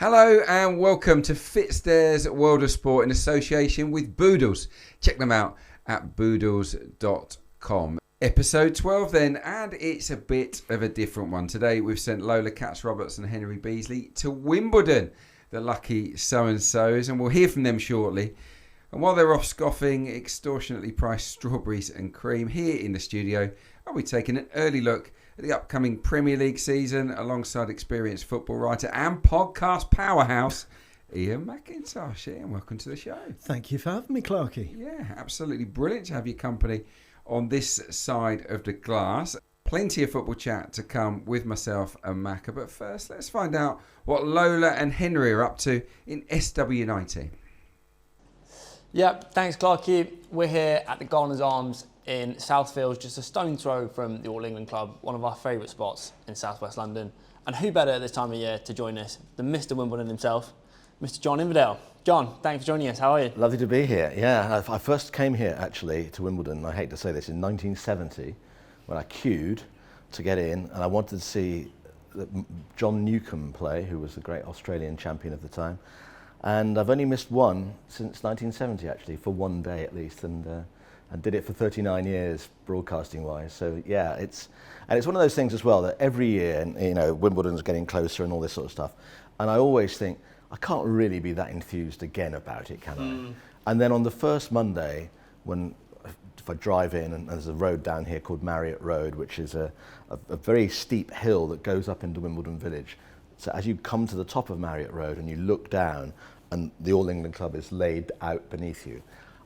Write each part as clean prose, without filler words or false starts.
Hello and welcome to Fitstair's World of Sport in association with Boodles. Check them out at boodles.com. Episode 12 then, and it's a bit of a different one. Today we've sent Lola, Katz, Roberts and Henry Beesley to Wimbledon, the lucky so-and-sos, and we'll hear from them shortly. And while they're off scoffing extortionately priced strawberries and cream, here in the studio, I'll be taking an early look at the upcoming Premier League season alongside experienced football writer and podcast powerhouse, Iain Macintosh. Iain, welcome to the show. Thank you for having me, Clarke. Yeah, absolutely brilliant to have your company on this side of the glass. Plenty of football chat to come with myself and Macca, but first let's find out what Lola and Henry are up to in SW19. Yep, thanks Clarke. We're here at the Gardeners Arms in Southfields, just a stone's throw from the All England Club, one of our favourite spots in southwest London. And who better at this time of year to join us than Mr. Wimbledon himself, Mr. John Inverdale. John, thanks for joining us. How are you? Lovely to be here. Yeah, I first came here actually to Wimbledon, I hate to say this, in 1970 when I queued to get in, and I wanted to see John Newcombe play, who was the great Australian champion of the time. And I've only missed one since 1970 actually, for one day at least, and I did it for 39 years broadcasting wise. So yeah, it's one of those things as well that every year, you know, Wimbledon's getting closer and all this sort of stuff. And I always think, I can't really be that enthused again about it, can I? And then on the first Monday, if I drive in, and there's a road down here called Marriott Road, which is a very steep hill that goes up into Wimbledon Village. So as you come to the top of Marriott Road and you look down and the All England Club is laid out beneath you,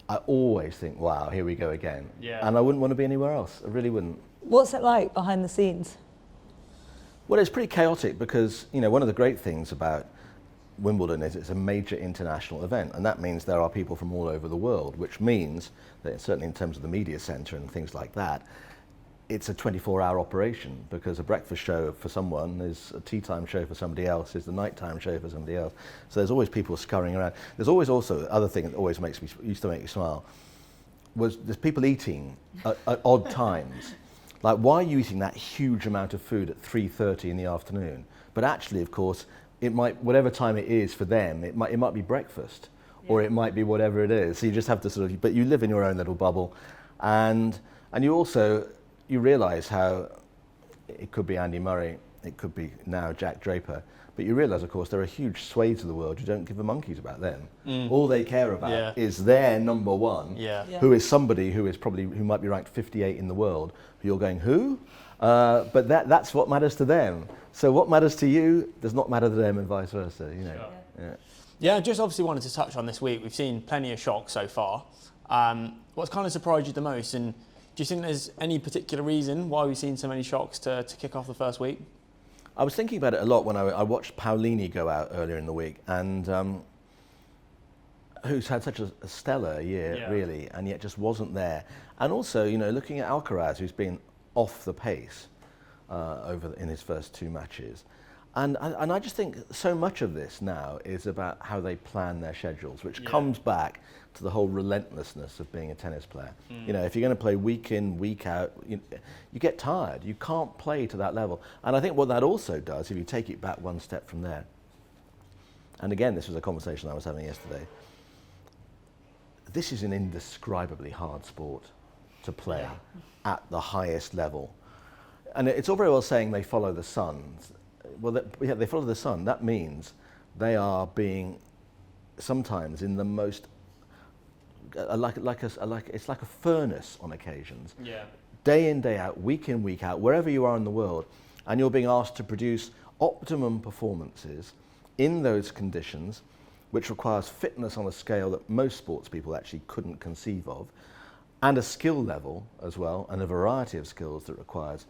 I always think, wow, here we go again. Yeah. And I wouldn't want to be anywhere else. I really wouldn't. What's it like behind the scenes? Well, it's pretty chaotic because, you know, one of the great things about Wimbledon is it's a major international event, and that means there are people from all over the world, which means that certainly in terms of the media centre and things like that, it's a 24-hour operation, because a breakfast show for someone is a tea time show for somebody else, is the nighttime show for somebody else. So there's always people scurrying around. There's always also other thing that always used to make me smile, was there's people eating at odd times. Like, why are you eating that huge amount of food at 3:30 in the afternoon? But actually, of course, it might, whatever time it is for them, it might be breakfast, or it might be whatever it is. So you just have to sort of, but you live in your own little bubble, and you also, you realise how it could be Andy Murray, it could be now Jack Draper, but you realise, of course, there are huge swathes of the world who don't give a monkeys about them. All they care about is their number one, who is somebody who might be ranked 58 in the world, who you're going, who? But that's what matters to them. So what matters to you does not matter to them, and vice versa, you know. Sure. Yeah, just obviously wanted to touch on this week. We've seen plenty of shocks so far. What's kind of surprised you the most, and do you think there's any particular reason why we've seen so many shocks to kick off the first week? I was thinking about it a lot when I watched Paolini go out earlier in the week, and who's had such a stellar year, really, and yet just wasn't there. And also, you know, looking at Alcaraz, who's been off the pace in his first two matches. And I just think so much of this now is about how they plan their schedules, which comes back to the whole relentlessness of being a tennis player. You know, if you're going to play week in, week out, you get tired. You can't play to that level. And I think what that also does, if you take it back one step from there, and again, this was a conversation I was having yesterday, this is an indescribably hard sport to play at the highest level. And it's all very well saying they follow the sun. Well, they follow the sun. That means they are being sometimes in the most it's like a furnace on occasions. Day in, day out, week in, week out, wherever you are in the world, and you're being asked to produce optimum performances in those conditions, which requires fitness on a scale that most sports people actually couldn't conceive of, and a skill level as well, and a variety of skills that requires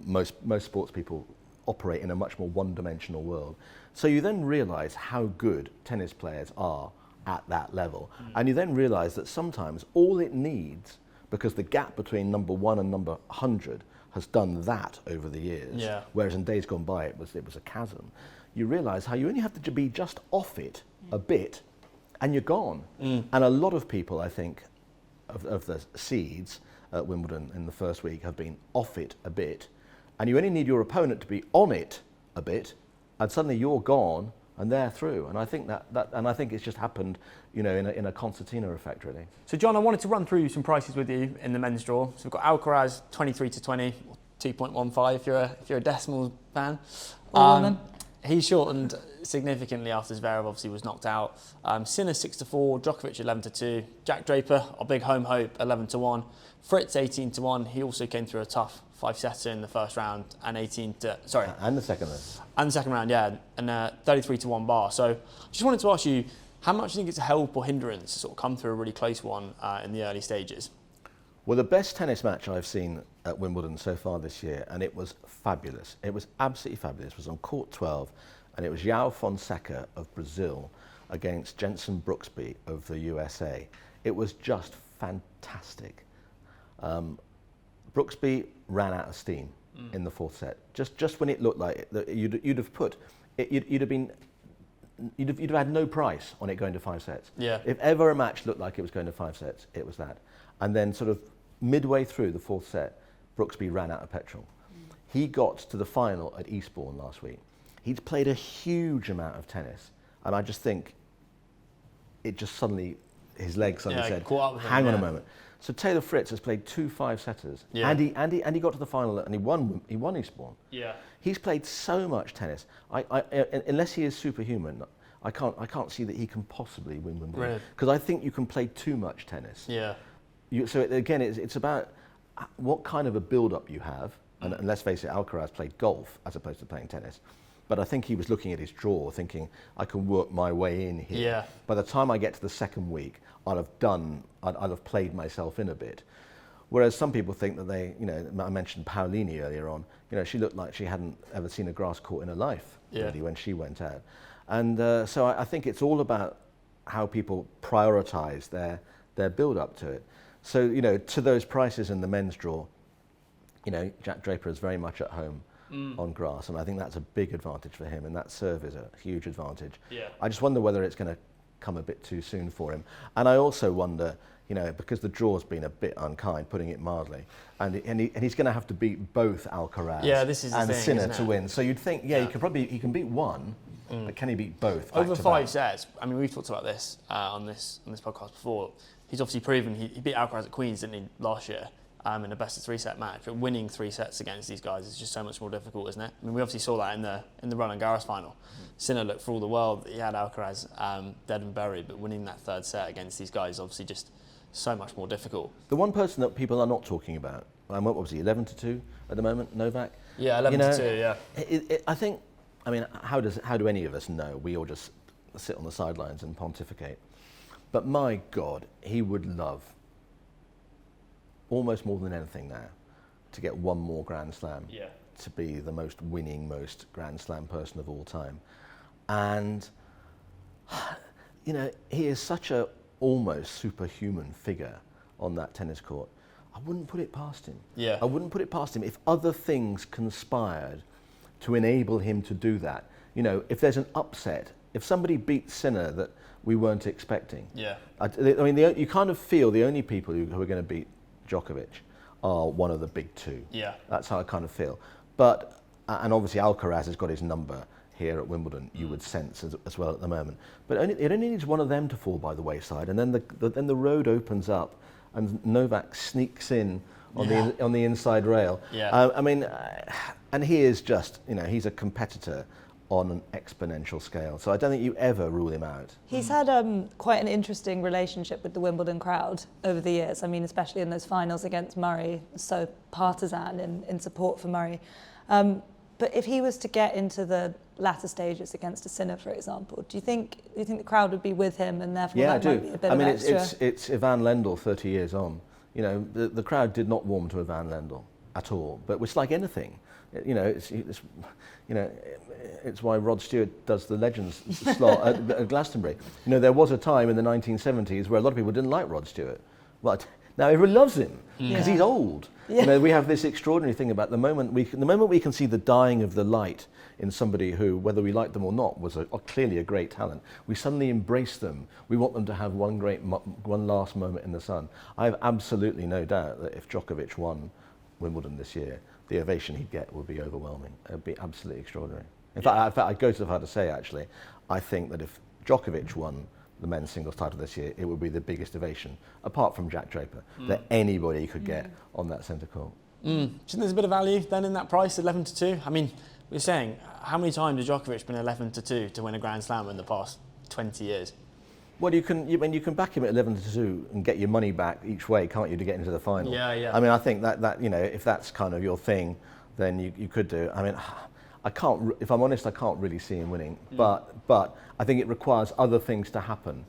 most sports people operate in a much more one-dimensional world. So you then realise how good tennis players are at that level. And you then realise that sometimes all it needs, because the gap between number 1 and number 100 has done that over the years, whereas in days gone by it was a chasm, you realise how you only have to be just off it a bit and you're gone. And a lot of people, I think, of the seeds at Wimbledon in the first week have been off it a bit, and you only need your opponent to be on it a bit, and suddenly you're gone and they're through. And I think and I think it's just happened, in a concertina effect, really. So John, I wanted to run through some prices with you in the men's draw. So we've got Alcaraz 23-20, 2.15 if you're a decimal fan. He shortened significantly after Zverev obviously was knocked out. Sinner 6-4, Djokovic 11-2, Jack Draper, our big home hope, 11-1, Fritz 18-1. He also came through a tough 5-setter in the first round and And the second round. And the second round, yeah, and 33-1 bar. So just wanted to ask you, how much do you think it's a help or hindrance to sort of come through a really close one in the early stages? Well, the best tennis match I've seen at Wimbledon so far this year, and it was fabulous. It was absolutely fabulous. It was on court 12, and it was João Fonseca of Brazil against Jenson Brooksby of the USA. It was just fantastic. Brooksby ran out of steam in the fourth set. Just when it looked like you'd have had no price on it going to 5 sets. Yeah. If ever a match looked like it was going to 5 sets, it was that. And then sort of midway through the fourth set, Brooksby ran out of petrol. He got to the final at Eastbourne last week. He'd played a huge amount of tennis, and I just think it just suddenly, his legs suddenly said, hang on a moment. So Taylor Fritz has played 2 5-setters, and he got to the final and he won Eastbourne. Yeah. He's played so much tennis. Unless he is superhuman, I can't see that he can possibly win Wimbledon. Because I think you can play too much tennis. Yeah. It's about what kind of a build-up you have, and let's face it, Alcaraz played golf as opposed to playing tennis. But I think he was looking at his draw, thinking, I can work my way in here. Yeah. By the time I get to the second week, I'll have played myself in a bit. Whereas some people think that I mentioned Paolini earlier on, she looked like she hadn't ever seen a grass court in her life, really, when she went out. And so I think it's all about how people prioritise their build-up to it. So, to those prices in the men's draw, Jack Draper is very much at home on grass, and I think that's a big advantage for him, and that serve is a huge advantage. Yeah. I just wonder whether it's going to come a bit too soon for him. And I also wonder, because the draw's been a bit unkind, putting it mildly, and he's going to have to beat both Alcaraz and Sinner to win. So you'd think, he can beat one, but can he beat both? Over 5 sets. I mean, we've talked about this on this podcast before. He's obviously proven he beat Alcaraz at Queen's, didn't he, last year, in a best of 3 set match. But winning 3 sets against these guys is just so much more difficult, isn't it? I mean, we obviously saw that in the Roland Garros final. Sinner looked for all the world that he had Alcaraz dead and buried, but winning that 3rd set against these guys is obviously just so much more difficult. The one person that people are not talking about, what was he, 11-2 at the moment, Novak? Yeah, 11-2, yeah. I think, how do any of us know? We all just sit on the sidelines and pontificate. But my God, he would love, almost more than anything now, to get one more Grand Slam, to be the most winning, most Grand Slam person of all time. And, he is such a almost superhuman figure on that tennis court. I wouldn't put it past him. Yeah. I wouldn't put it past him if other things conspired to enable him to do that. If there's an upset, if somebody beats Sinner that we weren't expecting. Yeah. You kind of feel the only people who are going to beat Djokovic are one of the big 2. Yeah. That's how I kind of feel. But, and obviously Alcaraz has got his number here at Wimbledon, you would sense as well at the moment. But it only needs one of them to fall by the wayside, and then the road opens up, and Novak sneaks in on the inside rail. Yeah. And he is just, he's a competitor on an exponential scale. So I don't think you ever rule him out. He's had quite an interesting relationship with the Wimbledon crowd over the years. I mean, especially in those finals against Murray, so partisan in support for Murray. But if he was to get into the latter stages against a Sinner, for example, do you think the crowd would be with him, and therefore that might be a bit of extra? It's Ivan Lendl 30 years on. The crowd did not warm to Ivan Lendl at all. But it's like anything. It's why Rod Stewart does the Legends slot at Glastonbury. There was a time in the 1970s where a lot of people didn't like Rod Stewart. But now everyone loves him because he's old. Yeah. We have this extraordinary thing about the moment we can see the dying of the light in somebody who, whether we like them or not, was clearly a great talent. We suddenly embrace them. We want them to have one last moment in the sun. I have absolutely no doubt that if Djokovic won Wimbledon this year, the ovation he'd get would be overwhelming. It would be absolutely extraordinary. In fact, I'd go so far to say, actually, I think that if Djokovic won the men's singles title this year, it would be the biggest ovation, apart from Jack Draper, that anybody could get on that centre court. Do you think there's a bit of value then in that price, 11-2? I mean, we're saying, how many times has Djokovic been 11-2 to win a Grand Slam in the past 20 years? Well, you can back him at 11-2 and get your money back each way, can't you, to get into the final? Yeah. I mean, I think that you know, if that's kind of your thing, then you could do. I mean, I can't. If I'm honest, I can't really see him winning. But I think it requires other things to happen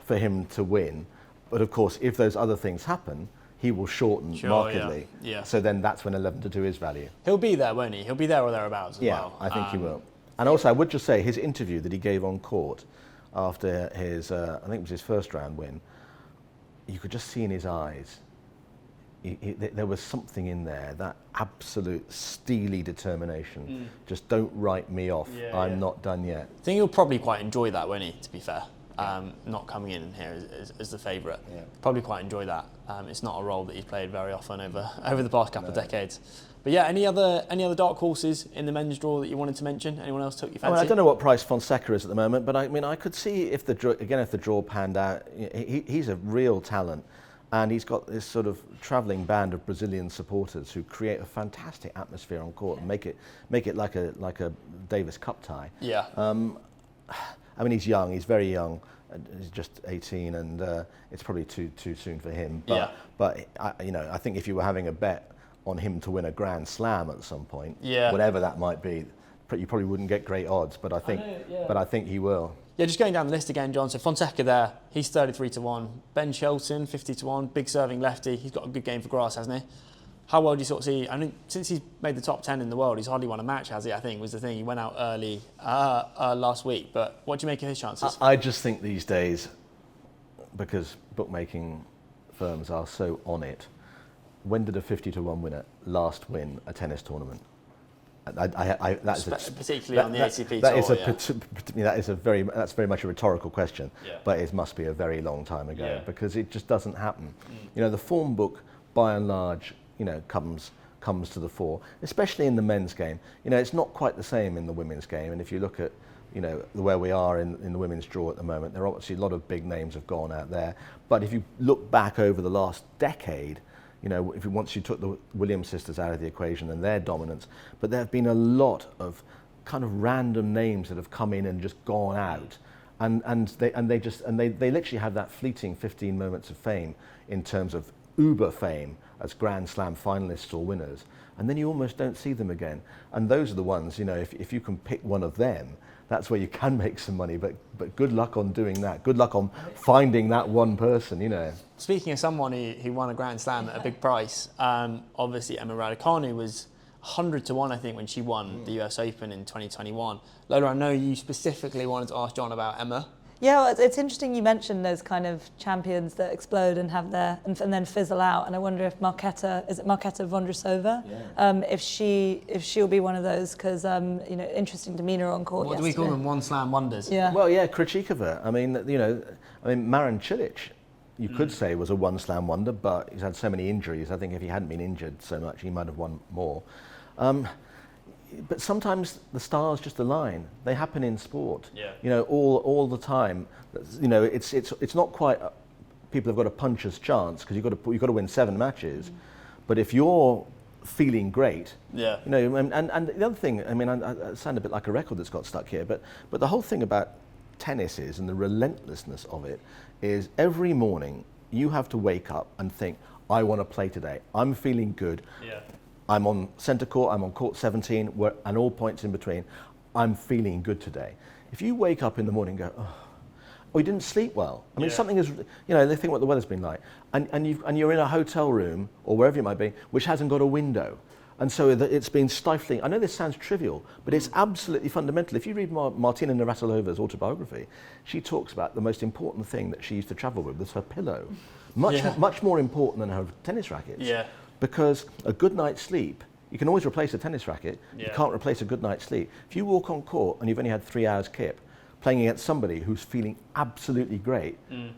for him to win. But of course, if those other things happen, he will shorten markedly. Yeah. So then that's when 11-2 is value. He'll be there, won't he? He'll be there or thereabouts as well. Yeah, I think he will. And also, I would just say his interview that he gave on court after his, I think it was his first round win, you could just see in his eyes, there was something in there, that absolute steely determination. Just don't write me off, I'm not done yet. I think he'll probably quite enjoy that, won't he, to be fair? Not coming in here as the favourite. Yeah. Probably quite enjoy that. It's not a role that he's played very often over the past couple of decades. But yeah, any other dark horses in the men's draw that you wanted to mention? Anyone else took your fancy? I don't know what price Fonseca is at the moment, but I mean, I could see if the draw panned out. He's a real talent, and he's got this sort of travelling band of Brazilian supporters who create a fantastic atmosphere on court and make it like a Davis Cup tie. Yeah. I mean, he's young. He's very young. He's just 18, and it's probably too soon for him. But I think if you were having a bet on him to win a Grand Slam at some point, whatever that might be, you probably wouldn't get great odds. But I think he will. Yeah, just going down the list again, John. So Fonseca there, he's 33-1. Ben Shelton, 50-1. Big serving lefty. He's got a good game for grass, hasn't he? How well do you sort of see? I mean, since he's made the top 10 in the world, he's hardly won a match, has he? I think was the thing. He went out early last week. But what do you make of his chances? I just think these days, because bookmaking firms are so on it, when did a 50-1 winner last win a tennis tournament? Particularly on the ATP tour. That's very much a rhetorical question, but it must be a very long time ago because it just doesn't happen. You know, the form book, by and large, comes to the fore, especially in the men's game. You know, it's not quite the same in the women's game. And if you look at, where we are in the women's draw at the moment, there are obviously a lot of big names have gone out there. But if you look back over the last decade, once you took the Williams sisters out of the equation and their dominance, but there have been a lot of kind of random names that have come in and just gone out, and they literally have that fleeting 15 moments of fame in terms of uber fame as Grand Slam finalists or winners, and then you almost don't see them again. And those are the ones, if you can pick one of them, that's where you can make some money, but good luck on doing that. Good luck on finding that one person, Speaking of someone who won a Grand Slam at a big price, obviously Emma Raducanu was 100-1, I think, when she won the US Open in 2021. Lola, I know you specifically wanted to ask John about Emma. Yeah, well, it's interesting you mentioned those kind of champions that explode and have and then fizzle out. And I wonder if Marketa Vondrousova, if she'll be one of those, because interesting demeanour on court. What do we call them? One slam wonders. Yeah. Well, yeah, Krejcikova. I mean, Marin Cilic, you could say was a one slam wonder, but he's had so many injuries. I think if he hadn't been injured so much, he might have won more. But sometimes the stars just align. They happen in sport. Yeah. All the time. It's not quite people have got a puncher's chance because you've got to win 7 matches. But if you're feeling great, and the other thing, I sound a bit like a record that's got stuck here, but the whole thing about tennis is, and the relentlessness of it, is every morning you have to wake up and think, I want to play today. I'm feeling good. Yeah. I'm on centre court, I'm on court 17, and all points in between. I'm feeling good today. If you wake up in the morning and go, you didn't sleep well. I mean, something is, they think what the weather's been like. And you're in a hotel room, or wherever you might be, which hasn't got a window. And so it's been stifling. I know this sounds trivial, but it's absolutely fundamental. If you read Martina Navratilova's autobiography, she talks about the most important thing that she used to travel with was her pillow. Much more important than her tennis rackets. Yeah. Because a good night's sleep, you can always replace a tennis racket. You can't replace a good night's sleep. If you walk on court and you've only had 3 hours kip, playing against somebody who's feeling absolutely great,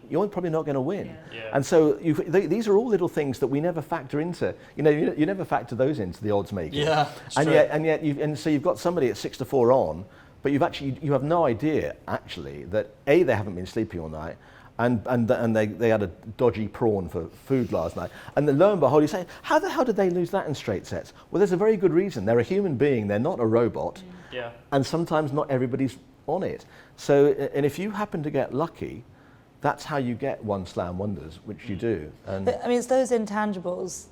you're probably not going to win. Yeah. Yeah. And so these are all little things that we never factor into. You never factor those into the odds making. Yeah, and yet so you've got somebody at 6-4 on, but you have no idea actually that A, they haven't been sleeping all night, and they had a dodgy prawn for food last night, and then lo and behold you say, how the hell did they lose that in straight sets? Well, there's a very good reason. They're a human being, they're not a robot, and sometimes not everybody's on it. So, and if you happen to get lucky, that's how you get one slam wonders, which you do. But, I mean, it's those intangibles,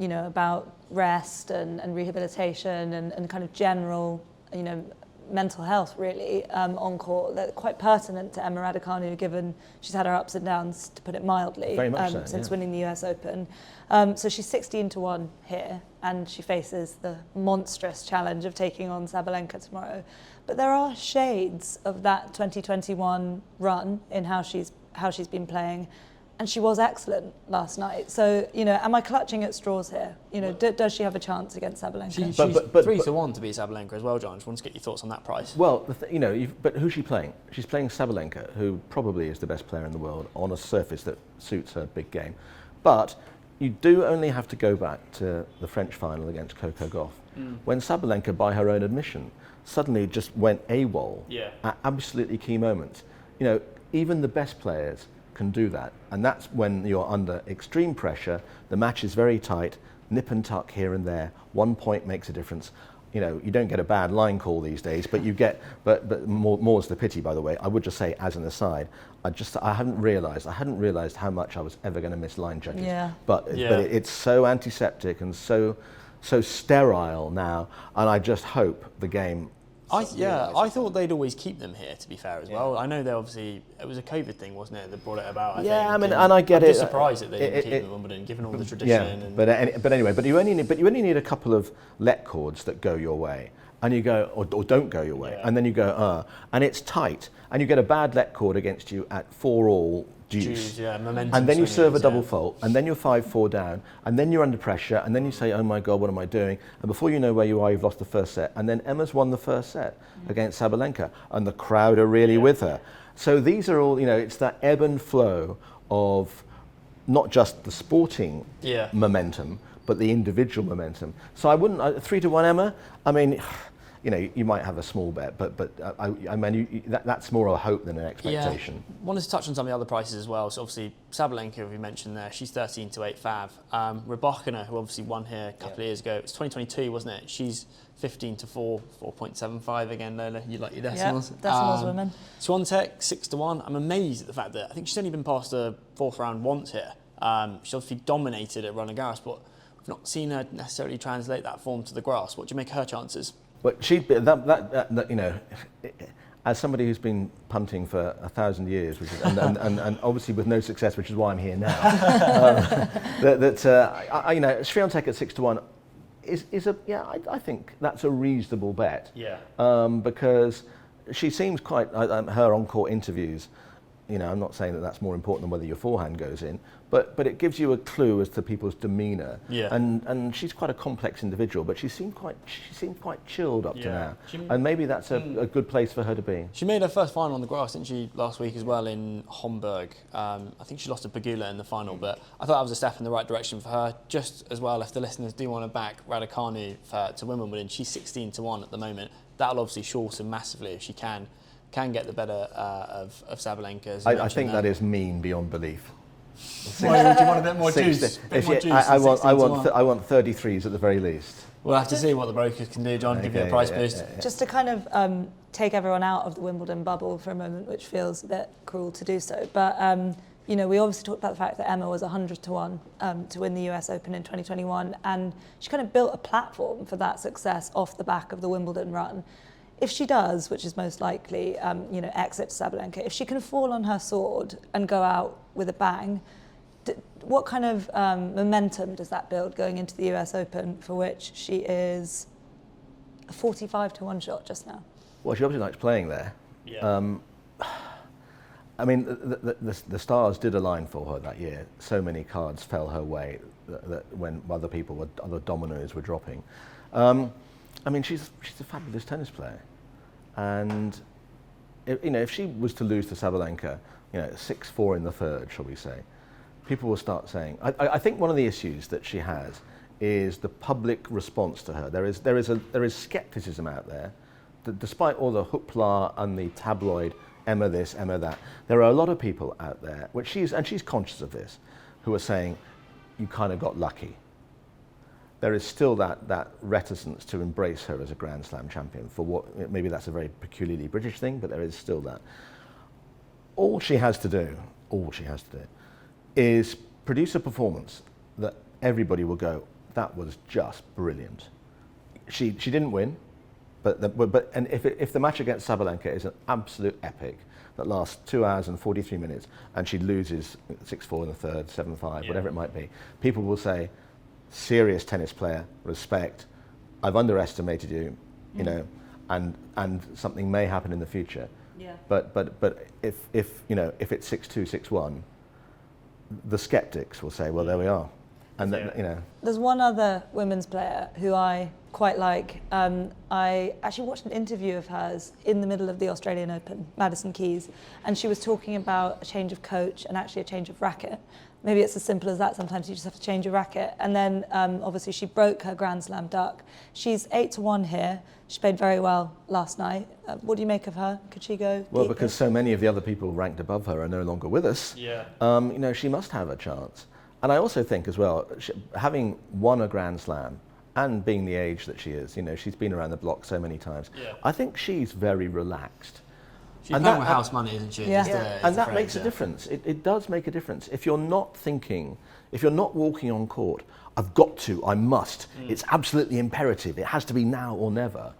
you know, about rest and rehabilitation and kind of general, you know, mental health really on court that are quite pertinent to Emma Raducanu, given she's had her ups and downs, to put it mildly, Very much so, since yeah. winning the US Open. So she's 16-1 here, and she faces the monstrous challenge of taking on Sabalenka tomorrow. But there are shades of that 2021 run in how she's been playing, and she was excellent last night. So, you know, am I clutching at straws here? You know, does she have a chance against Sabalenka? She's 3-1 to beat Sabalenka as well, John. I just want to get your thoughts on that price. Well, you know, but who's she playing? She's playing Sabalenka, who probably is the best player in the world on a surface that suits her big game. But you do only have to go back to the French final against Coco Gauff, when Sabalenka, by her own admission, suddenly just went AWOL at absolutely key moments. You know, even the best players can do that, and that's when you're under extreme pressure. The match is very tight, nip and tuck here and there. 1 point makes a difference. You know, you don't get a bad line call these days, but you get. But more's the pity, by the way. I would just say, as an aside, I hadn't realised how much I was ever going to miss line judges. But it's so antiseptic and so sterile now, and I just hope the game. I thought they'd always keep them here, to be fair, as well. I know they obviously, it was a COVID thing, wasn't it, that brought it about, I think. I mean, and I get I'm it. just surprised that they didn't keep them at Wimbledon, given all the tradition. But anyway, you only need a couple of let chords that go your way, and you go, or don't go your way, and then you go, and it's tight, and you get a bad let chord against you at 4-all deuce, momentum and then you serve a swingers, double fault, and then you're 5-4 down, and then you're under pressure, and then you say, oh my God, what am I doing? And before you know where you are, you've lost the first set, and then Emma's won the first set against Sabalenka, and the crowd are really with her. So these are all, you know, it's that ebb and flow of not just the sporting momentum, but the individual momentum. So I wouldn't, 3-1 Emma, I mean, you know, you might have a small bet, but I mean, that's more a hope than an expectation. Yeah. Wanted to touch on some of the other prices as well. So obviously, Sabalenka, we mentioned there, she's 13-8 fav. Rybakina, who obviously won here a couple of years ago, it's 2022, wasn't it? She's 15-4, 4.75 again, Lola. You like your decimals? Yeah, decimals women. Swiatek, 6-1. I'm amazed at the fact that I think she's only been past the fourth round once here. She's obviously dominated at Roland Garros, but we've not seen her necessarily translate that form to the grass. What do you make of her chances? But that you know, as somebody who's been punting for 1,000 years, which is, and obviously with no success, which is why I'm here now, you know, Swiatek at 6-1 is I think that's a reasonable bet. Because she seems quite her on-court interviews. You know, I'm not saying that that's more important than whether your forehand goes in, but it gives you a clue as to people's demeanour. And she's quite a complex individual, but she seemed quite chilled up to now. And maybe that's a good place for her to be. She made her first final on the grass, didn't she, last week as well in Homburg? I think she lost to Pegula in the final, but I thought that was a step in the right direction for her. Just as well, if the listeners do want to back Raducanu to Wimbledon, she's 16-1 at the moment. That'll obviously shorten massively if she can get the better of Sabalenka. I think that is mean beyond belief. Why would you want a bit more juice? I want 33s at the very least. We'll have to see what the brokers can do, John. Give you a price boost. Just to kind of take everyone out of the Wimbledon bubble for a moment, which feels a bit cruel to do so, but you know, we obviously talked about the fact that Emma was 100-1 to win the US Open in 2021, and she kind of built a platform for that success off the back of the Wimbledon run. If she does, which is most likely, you know, exit Sabalenka, if she can fall on her sword and go out with a bang, what kind of momentum does that build going into the US Open, for which she is a 45-1 shot just now? Well, she obviously likes playing there. I mean, the stars did align for her that year. So many cards fell her way that when other dominoes were dropping. I mean, she's a fabulous tennis player. And if she was to lose to Sabalenka, 6-4 in the third, shall we say, people will start saying. I think one of the issues that she has is the public response to her. There is skepticism out there despite all the hoopla and the tabloid Emma this, Emma that, there are a lot of people out there, and she's conscious of this, who are saying, you kind of got lucky. There is still that reticence to embrace her as a Grand Slam champion for what, maybe that's a very peculiarly British thing, but there is still that. All she has to do is produce a performance that everybody will go, that was just brilliant. She didn't win, but if the match against Sabalenka is an absolute epic that lasts 2 hours and 43 minutes and she loses 6-4 in the third, 7-5, whatever it might be, people will say, serious tennis player, respect, I've underestimated you, you know, and something may happen in the future. Yeah. But if it's 6-2, 6-1, the skeptics will say, well, there we are. And then, you know. There's one other women's player who I quite like. I actually watched an interview of hers in the middle of the Australian Open, Madison Keys, and she was talking about a change of coach and actually a change of racket. Maybe it's as simple as that. Sometimes you just have to change your racket. And then obviously she broke her Grand Slam duck. She's 8-1 here. She played very well last night. What do you make of her? Could she go Well, deeper? because so many of the other people ranked above her are no longer with us. Yeah. You know, she must have a chance. And I also think as well, having won a Grand Slam and being the age that she is, you know, she's been around the block so many times. Yeah. I think she's very relaxed. She's playing with house money, isn't she? Yeah. And that makes a difference. It does make a difference. If you're not thinking, if you're not walking on court, I've got to, I must, it's absolutely imperative, it has to be now or never.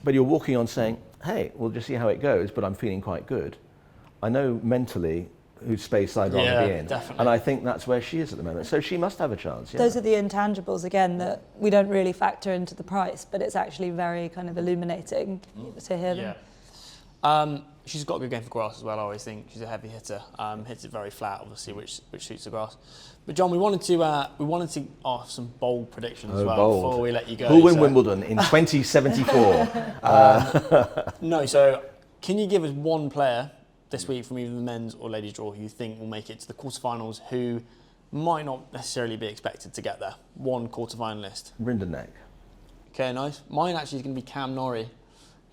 But you're walking on saying, hey, we'll just see how it goes, but I'm feeling quite good. I know mentally whose space I'd rather be in. Definitely. And I think that's where she is at the moment. So she must have a chance. Yeah. Those are the intangibles, again, that we don't really factor into the price, but it's actually very kind of illuminating to hear them. She's got a good game for grass as well. I always think she's a heavy hitter. Hits it very flat, obviously, which suits the grass. But John, we wanted to ask some bold predictions as well bold. before we let you go. Who'll win Wimbledon in 2074? No, so can you give us one player this week from either the men's or ladies draw who you think will make it to the quarterfinals, who might not necessarily be expected to get there? One quarterfinalist. Rinderknecht. Okay, nice. Mine actually is going to be Cam Norrie.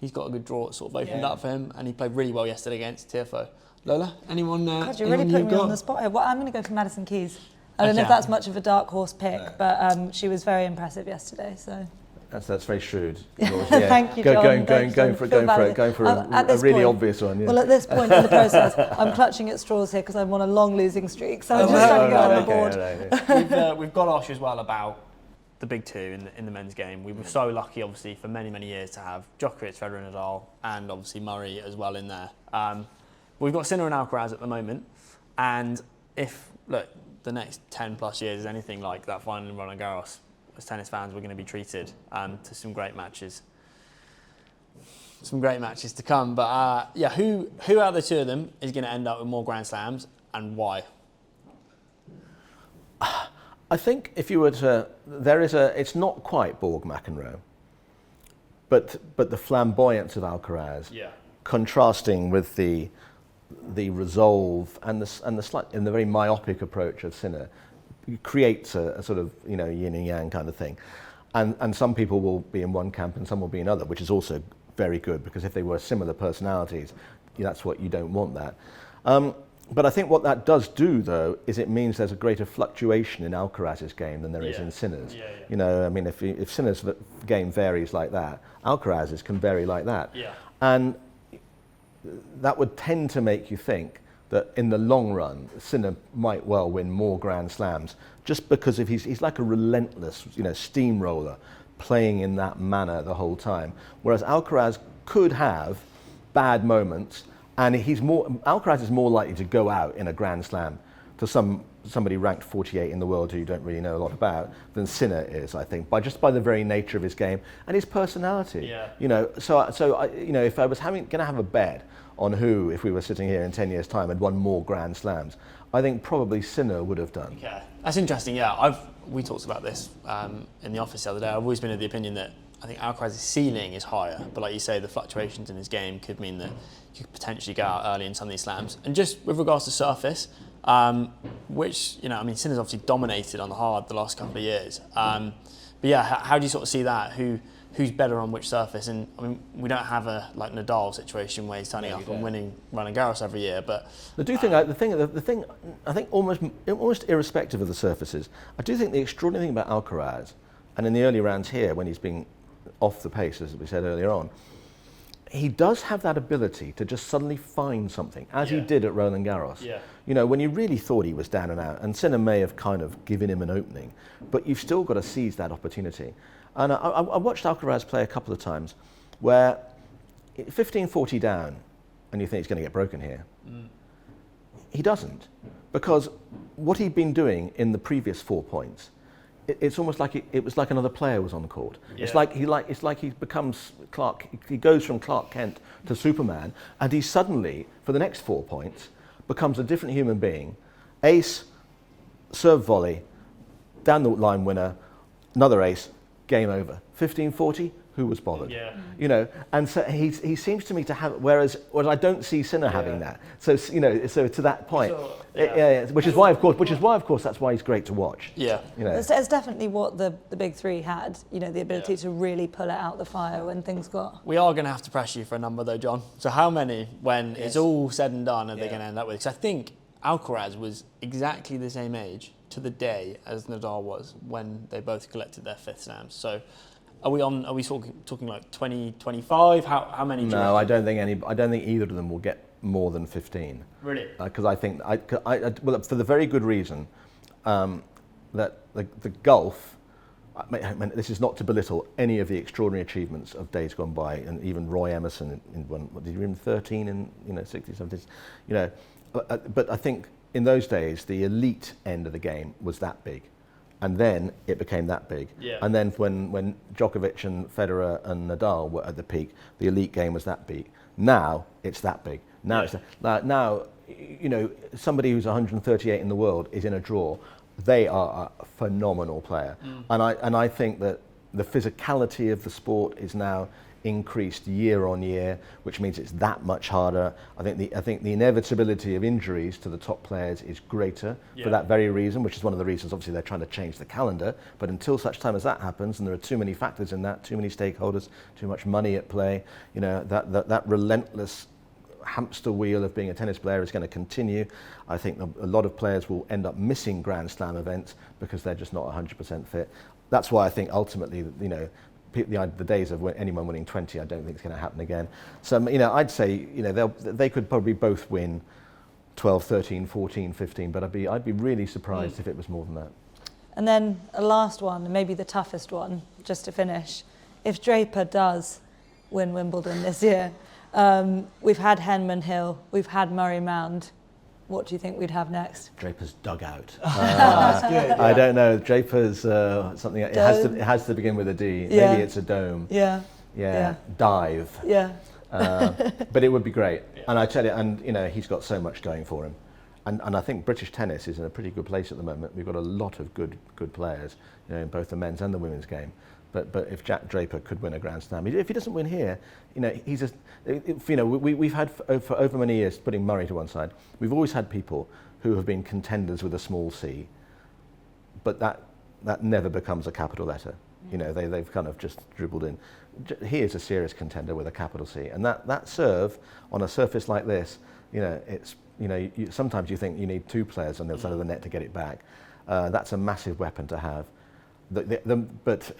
He's got a good draw. It sort of opened up for him, and he played really well yesterday against TFO. Lola, anyone? God, you're really putting me on the spot here. Well, I'm going to go for Madison Keys. I don't know if that's much of a dark horse pick, but she was very impressive yesterday. So That's very shrewd. Thank you, John. Going for a really obvious one. Yeah. Well, at this point in the process, I'm clutching at straws here because I'm on a long losing streak. So I'm just trying to get on the board. We've got to ask you as well about the big two in the men's game. We were so lucky, obviously, for many, many years to have Djokovic, Federer, Nadal, and obviously Murray as well in there. We've got Sinner and Alcaraz at the moment, and if the next 10 plus years is anything like that final in Roland Garros, as tennis fans, we're going to be treated to some great matches. Some great matches to come. But who out of the two of them is going to end up with more Grand Slams, and why? I think if you were to, it's not quite Borg-McEnroe, but the flamboyance of Alcaraz, contrasting with the resolve and the very myopic approach of Sinner, creates a sort of yin and yang kind of thing, and some people will be in one camp and some will be in another, which is also very good, because if they were similar personalities, that's what you don't want that. But I think what that does do, though, is it means there's a greater fluctuation in Alcaraz's game than there is in Sinner's. You know, I mean, if Sinner's game varies like that, Alcaraz's can vary like that. And that would tend to make you think that in the long run, Sinner might well win more Grand Slams, just because of he's like a relentless, steamroller, playing in that manner the whole time. Whereas Alcaraz could have bad moments, and Alcaraz is more likely to go out in a Grand Slam to somebody ranked 48 in the world who you don't really know a lot about than Sinner is, I think, by the very nature of his game and his personality. So if I was going to have a bet on who, if we were sitting here in 10 years' time, had won more Grand Slams, I think probably Sinner would have done. Okay, that's interesting. We talked about this in the office the other day. I've always been of the opinion that I think Alcaraz's ceiling is higher, but like you say, the fluctuations in his game could mean that you could potentially go out early in some of these slams. And just with regards to surface, which Sinner's obviously dominated on the hard the last couple of years. But how do you sort of see that? Who who's better on which surface. And I mean, we don't have a like Nadal situation where he's turning up and winning Roland Garros every year. But the thing I think almost irrespective of the surfaces, I do think the extraordinary thing about Alcaraz, and in the early rounds here when he's been off the pace, as we said earlier on, he does have that ability to just suddenly find something, as he did at Roland Garros. Yeah. You know, when you really thought he was down and out, and Sinner may have kind of given him an opening, but you've still got to seize that opportunity. And I watched Alcaraz play a couple of times where 15-40 down, and you think he's going to get broken here. He doesn't, because what he'd been doing in the previous 4 points, it's almost like it was like another player was on the court. Yeah. It's like he becomes Clarke. He goes from Clark Kent to Superman, and he suddenly, for the next 4 points, becomes a different human being. Ace, serve volley, down the line winner, another ace, game over. 15-40, who was bothered? Yeah. You know, and so he seems to me to have, whereas I don't see Sinner having that. So you know, so to that point, which is why of course that's why he's great to watch. Yeah. You know, it's definitely what the big three had. You know, the ability to really pull it out the fire when things got. We are going to have to press you for a number though, John. So how many, when it's all said and done, are they going to end up with? Because I think Alcaraz was exactly the same age to the day as Nadal was when they both collected their 5th slams. So. Are we talking like 20, 25? How many? No, I don't think either of them will get more than 15. Really? Because I think well, for the very good reason that the golf. I mean, this is not to belittle any of the extraordinary achievements of days gone by, and even Roy Emerson in what did he win 13 in 60s, 70s, you know. But I think in those days the elite end of the game was that big. And then it became that big. Yeah. And then when Djokovic and Federer and Nadal were at the peak, the elite game was that big. Now it's that big. Now now you know, somebody who's 138 in the world is in a draw. They are a phenomenal player. And I think that the physicality of the sport is now increased year on year, which means it's that much harder. I think the inevitability of injuries to the top players is greater for that very reason, which is one of the reasons obviously they're trying to change the calendar. But until such time as that happens, and there are too many factors in that, too many stakeholders, too much money at play, you know, that relentless hamster wheel of being a tennis player is going to continue. I think a lot of players will end up missing Grand Slam events because they're just not 100% fit. That's why I think ultimately, you know, the days of anyone winning 20, I don't think it's going to happen again. So, you know, I'd say, you know, they could probably both win 12, 13, 14, 15, but I'd be really surprised if it was more than that. And then a last one, maybe the toughest one, just to finish. If Draper does win Wimbledon this year, we've had Henman Hill, we've had Murray Mound. What do you think we'd have next? Draper's dugout. That's good. Yeah. I don't know. Draper's something. It has to begin with a D. Yeah. Maybe it's a dome. Yeah. Dive. Yeah. But it would be great. Yeah. And I tell you, and you know, he's got so much going for him. And I think British tennis is in a pretty good place at the moment. We've got a lot of good players, you know, in both the men's and the women's game. But if Jack Draper could win a Grand Slam, if he doesn't win here, you know, we've had for over many years, putting Murray to one side, we've always had people who have been contenders with a small c, but that never becomes a capital letter. You know, they've kind of just dribbled in. He is a serious contender with a capital C, and that serve on a surface like this, you know, it's, you know, sometimes you think you need 2 players on the other side of the net to get it back. That's a massive weapon to have. But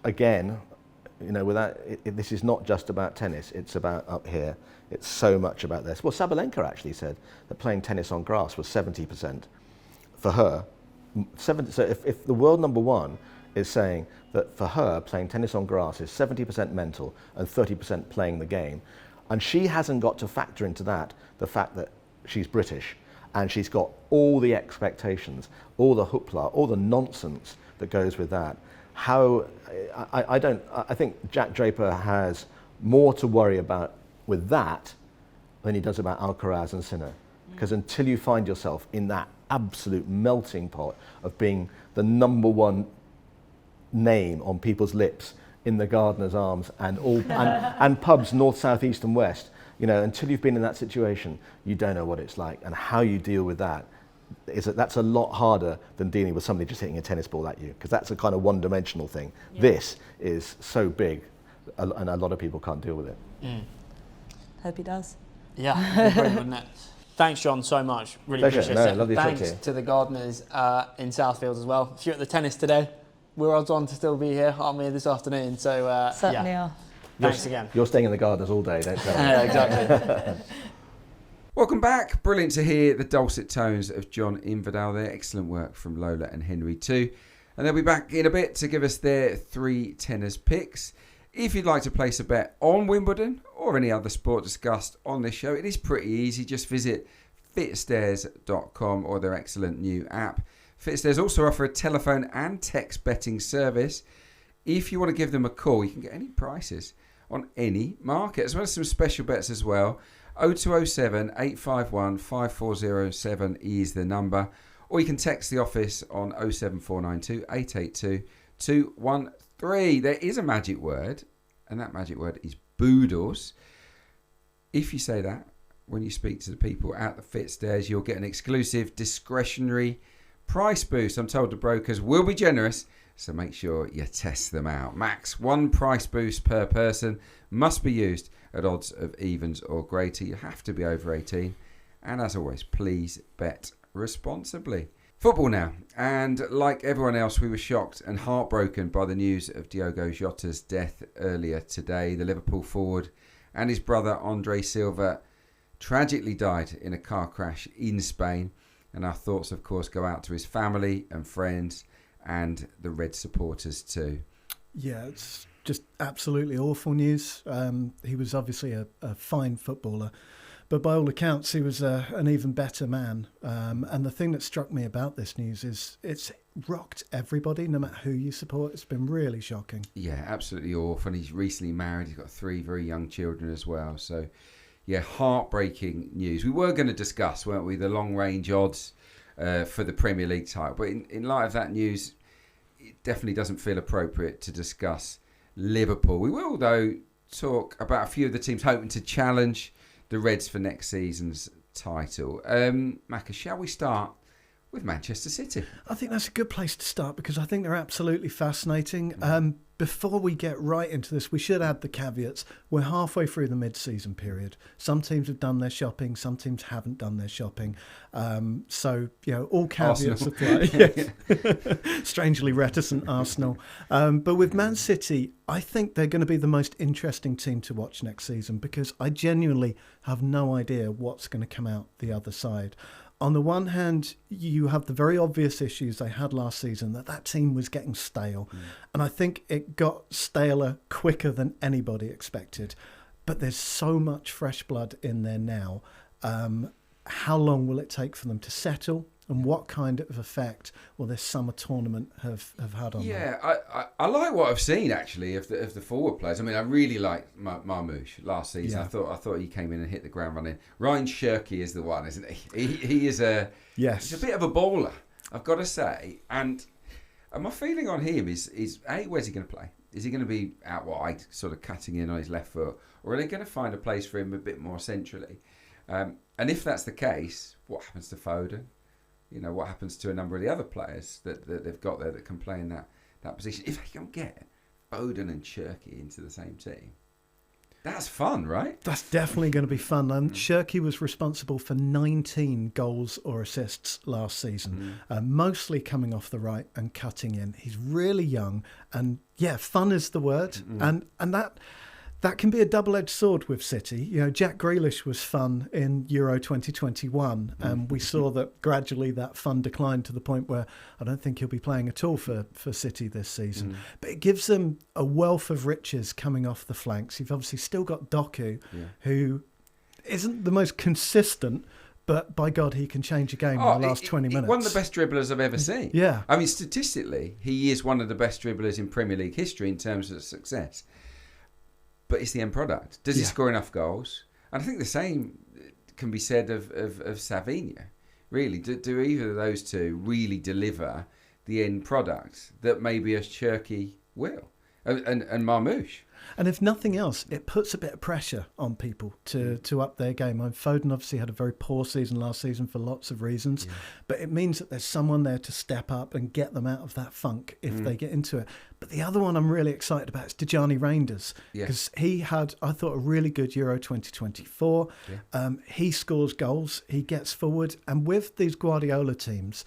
again, you know, this is not just about tennis, it's about up here. It's so much about this. Well, Sabalenka actually said that playing tennis on grass was 70% for her. So if the world number one is saying that for her playing tennis on grass is 70% mental and 30% playing the game, and she hasn't got to factor into that the fact that she's British and she's got all the expectations, all the hoopla, all the nonsense that goes with that. I think Jack Draper has more to worry about with that than he does about Alcaraz and Sinner. Because until you find yourself in that absolute melting pot of being the number one name on people's lips in the Gardener's Arms and pubs north, south, east and west, you know, until you've been in that situation, you don't know what it's like, and how you deal with that. That's a lot harder than dealing with somebody just hitting a tennis ball at you, because that's a kind of one-dimensional thing. Yeah. This is so big, and a lot of people can't deal with it. Hope he does. Yeah, it'd be brilliant, wouldn't it? Thanks, John, so much. Really Pleasure. appreciate it. Lovely to talk to Thanks you. to the gardeners in Southfields as well. If you're at the tennis today, we're odds on to still be here, aren't we, this afternoon? So Certainly are. Thanks again. You're staying in the gardeners all day, don't tell me. Yeah, exactly. Welcome back. Brilliant to hear the dulcet tones of John Inverdale there. Excellent work from Lola and Henry too. And they'll be back in a bit to give us their 3 tennis picks. If you'd like to place a bet on Wimbledon or any other sport discussed on this show, it is pretty easy. Just visit fitstairs.com or their excellent new app. Fitstairs also offer a telephone and text betting service. If you want to give them a call, you can get any prices on any market, as well as some special bets as well. 0207 851 5407 is the number. Or you can text the office on 07492 882 213. There is a magic word, and that magic word is Boodles. If you say that when you speak to the people at the Fitstairs, you'll get an exclusive discretionary price boost. I'm told the brokers will be generous, so make sure you test them out. Max 1 price boost per person, must be used at odds of evens or greater. You have to be over 18. And as always, please bet responsibly. Football now, and like everyone else, we were shocked and heartbroken by the news of Diogo Jota's death earlier today. The Liverpool forward and his brother Andre Silva tragically died in a car crash in Spain, and our thoughts of course go out to his family and friends and the Red supporters too. Yeah, it's just absolutely awful news. He was obviously a fine footballer, but by all accounts, he was an even better man. And the thing that struck me about this news is it's rocked everybody, no matter who you support. It's been really shocking. Yeah, absolutely awful. And he's recently married. He's got 3 very young children as well. So, yeah, heartbreaking news. We were going to discuss, weren't we, the long-range odds for the Premier League title. But in light of that news, it definitely doesn't feel appropriate to discuss Liverpool. We will, though, talk about a few of the teams hoping to challenge the Reds for next season's title. Macca, shall we start with Manchester City? I think that's a good place to start because I think they're absolutely fascinating. Before we get right into this, we should add the caveats. We're halfway through the mid-season period. Some teams have done their shopping, some teams haven't done their shopping. So, all caveats apply. Yes. Strangely reticent Arsenal. But with Man City, I think they're going to be the most interesting team to watch next season because I genuinely have no idea what's going to come out the other side. On the one hand, you have the very obvious issues they had last season, that team was getting stale. And I think it got staler quicker than anybody expected. But there's so much fresh blood in there now. How long will it take for them to settle? And what kind of effect will this summer tournament have had on them? Yeah, I like what I've seen actually of the forward players. I mean, I really liked Marmoush last season. Yeah. I thought he came in and hit the ground running. Ryan Shirky is the one, isn't he? He is he's a bit of a baller, I've got to say. And my feeling on him is where's he going to play? Is he going to be out wide, sort of cutting in on his left foot, or are they going to find a place for him a bit more centrally? And if that's the case, what happens to Foden? What happens to a number of the other players that they've got there that can play in that position? If they can get Foden and Shirky into the same team, that's fun, right? That's definitely going to be fun. And Shirky was responsible for 19 goals or assists last season, mostly coming off the right and cutting in. He's really young, and fun is the word. And that can be a double-edged sword with City. Jack Grealish was fun in Euro 2021, and we saw that gradually that fun declined to the point where I don't think he'll be playing at all for City this season. But it gives them a wealth of riches coming off the flanks. You've obviously still got Doku, who isn't the most consistent, but by God, he can change a game in the last 20 minutes. One of the best dribblers I've ever seen. Yeah. I mean, statistically, he is one of the best dribblers in Premier League history in terms of success. But it's the end product. Does he score enough goals? And I think the same can be said of Savinho. Really, do either of those two really deliver the end product that maybe a Shirky will? And Marmoush? And if nothing else, it puts a bit of pressure on people to up their game. Foden obviously had a very poor season last season for lots of reasons, but it means that there's someone there to step up and get them out of that funk if they get into it. But the other one I'm really excited about is Dejani Reinders, because he had, I thought, a really good Euro 2024. He scores goals, he gets forward, and with these Guardiola teams,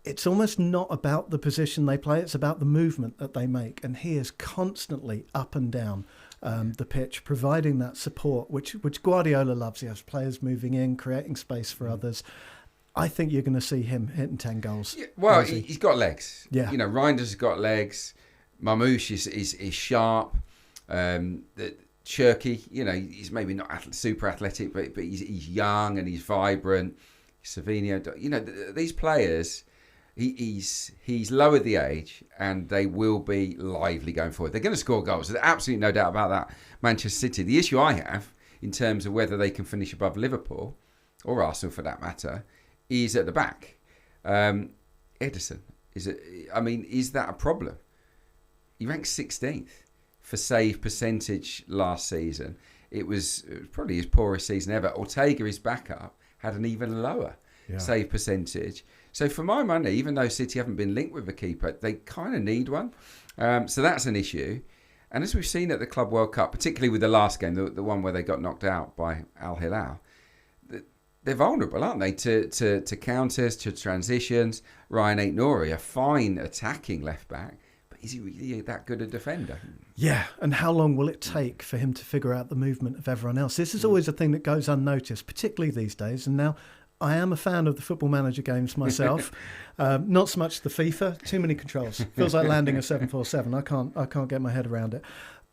it's almost not about the position they play, it's about the movement that they make. And he is constantly up and down the pitch, providing that support, which Guardiola loves. He has players moving in, creating space for others. I think you're going to see him hitting 10 goals. Yeah, well, he's got legs. Yeah. You know, Reinders has got legs. Marmoush is sharp. Cherky, you know, he's maybe not super athletic, but he's young and he's vibrant. Savinho, you know, these players... He's lowered the age, and they will be lively going forward. They're going to score goals. There's absolutely no doubt about that. Manchester City. The issue I have in terms of whether they can finish above Liverpool or Arsenal, for that matter, is at the back. Ederson, is that a problem? He ranked 16th for save percentage last season. It was probably his poorest season ever. Ortega, his backup, had an even lower save percentage. So for my money, even though City haven't been linked with a keeper, they kind of need one. So that's an issue. And as we've seen at the Club World Cup, particularly with the last game, the one where they got knocked out by Al Hilal, they're vulnerable, aren't they, to counters, to transitions. Ryan Aït-Nouri, a fine attacking left-back, but is he really that good a defender? Yeah, and how long will it take for him to figure out the movement of everyone else? This is always a thing that goes unnoticed, particularly these days. And now... I am a fan of the Football Manager games myself. Not so much the FIFA. Too many controls. Feels like landing a 747. I can't get my head around it.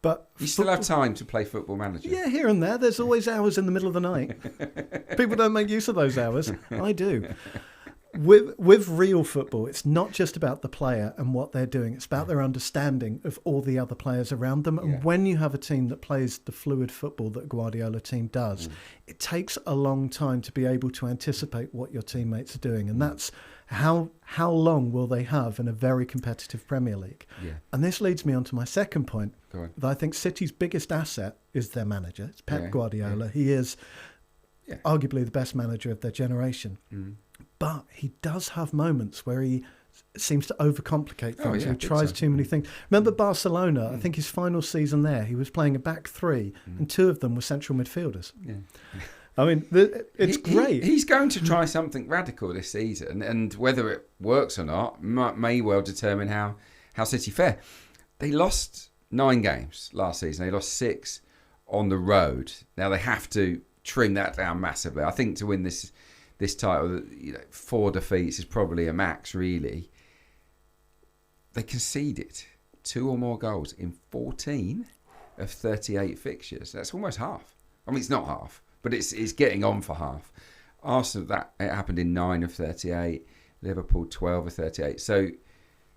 But you still have time to play Football Manager. Yeah, here and there. There's always hours in the middle of the night. People don't make use of those hours. I do. With real football, it's not just about the player and what they're doing. It's about their understanding of all the other players around them. And when you have a team that plays the fluid football that a Guardiola team does, it takes a long time to be able to anticipate what your teammates are doing. And that's how long will they have in a very competitive Premier League? Yeah. And this leads me on to my second point, that I think City's biggest asset is their manager. It's Pep Guardiola. Yeah. He is arguably the best manager of their generation. But he does have moments where he seems to overcomplicate things. He tries too many things. Remember Barcelona? I think his final season there, he was playing a back three, and two of them were central midfielders. Yeah. I mean, it's great. He's going to try something radical this season, and whether it works or not may well determine how City fare. They lost 9 games last season. They lost 6 on the road. Now they have to trim that down massively. I think to win this title, 4 defeats is probably a max, really. They conceded 2 or more goals in 14 of 38 fixtures. That's almost half. I mean, it's not half, but it's getting on for half. Arsenal, it happened in 9 of 38. Liverpool, 12 of 38. So,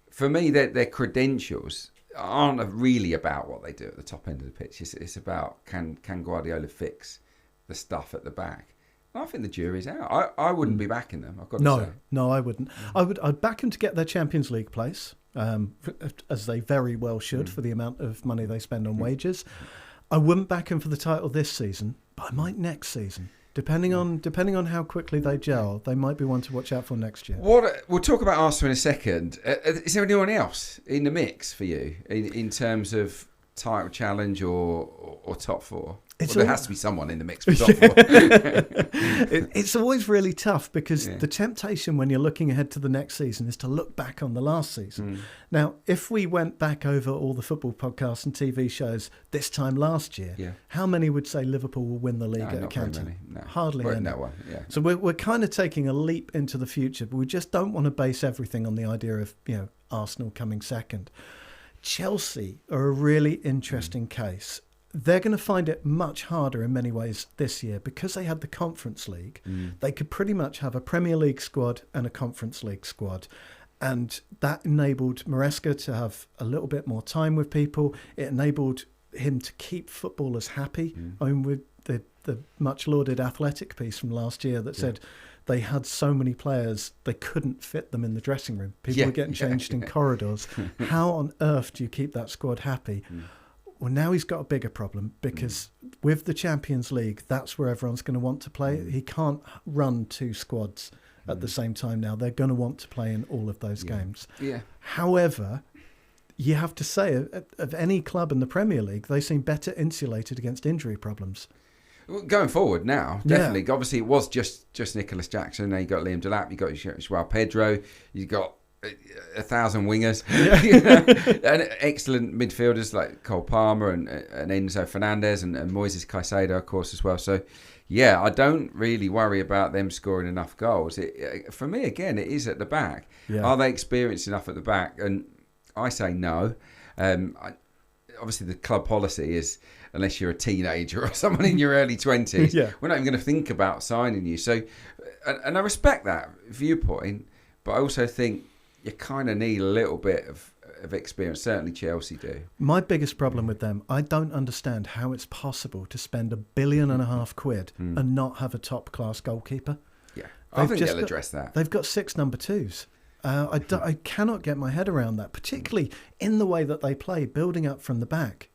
for me, their credentials aren't really about what they do at the top end of the pitch. It's about can Guardiola fix the stuff at the back. I think the jury's out. I wouldn't be backing them, I've got to say. No, I wouldn't. I'd back them to get their Champions League place, as they very well should for the amount of money they spend on wages. I wouldn't back them for the title this season, but I might next season. Depending on how quickly they gel, they might be one to watch out for next year. We'll talk about Arsenal in a second. Is there anyone else in the mix for you in terms of title challenge or top 4? There has to be someone in the mix for top 4. It's always really tough because the temptation when you're looking ahead to the next season is to look back on the last season. Now, if we went back over all the football podcasts and TV shows this time last year, how many would say Liverpool will win the league at Canton? No. Hardly any. No one. Yeah. So we're kind of taking a leap into the future, but we just don't want to base everything on the idea of Arsenal coming second. Chelsea are a really interesting case. They're going to find it much harder in many ways this year because they had the Conference League. They could pretty much have a Premier League squad and a Conference League squad. And that enabled Maresca to have a little bit more time with people. It enabled him to keep footballers happy. I mean, with the much lauded Athletic piece from last year that said they had so many players, they couldn't fit them in the dressing room. People were getting changed in corridors. How on earth do you keep that squad happy? Well, now he's got a bigger problem because with the Champions League, that's where everyone's going to want to play. He can't run 2 squads at the same time now. They're going to want to play in all of those games. Yeah. However, you have to say, of any club in the Premier League, they seem better insulated against injury problems. Well, going forward now, definitely. Yeah. Obviously, it was just Nicholas Jackson. Now you got Liam Delap, you got Joao Pedro, you got 1,000 wingers, and excellent midfielders like Cole Palmer and Enzo Fernandez and Moises Caicedo, of course, as well. So, yeah, I don't really worry about them scoring enough goals. For me, again, it is at the back. Yeah. Are they experienced enough at the back? And I say no. Obviously, the club policy is, unless you're a teenager or someone in your early 20s, we're not even going to think about signing you. So, and I respect that viewpoint, but I also think you kind of need a little bit of experience. Certainly Chelsea do. My biggest problem with them, I don't understand how it's possible to spend £1.5 billion and not have a top-class goalkeeper. Yeah, I think they'll address that. They've got 6 number 2s. I cannot get my head around that, particularly in the way that they play, building up from the back.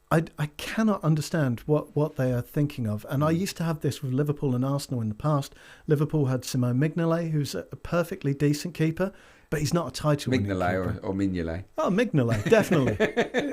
I cannot understand what they are thinking of. And I used to have this with Liverpool and Arsenal in the past. Liverpool had Simone Mignolet, who's a perfectly decent keeper, but he's not a title-winning keeper. Or Mignolet. Oh, Mignolet, definitely.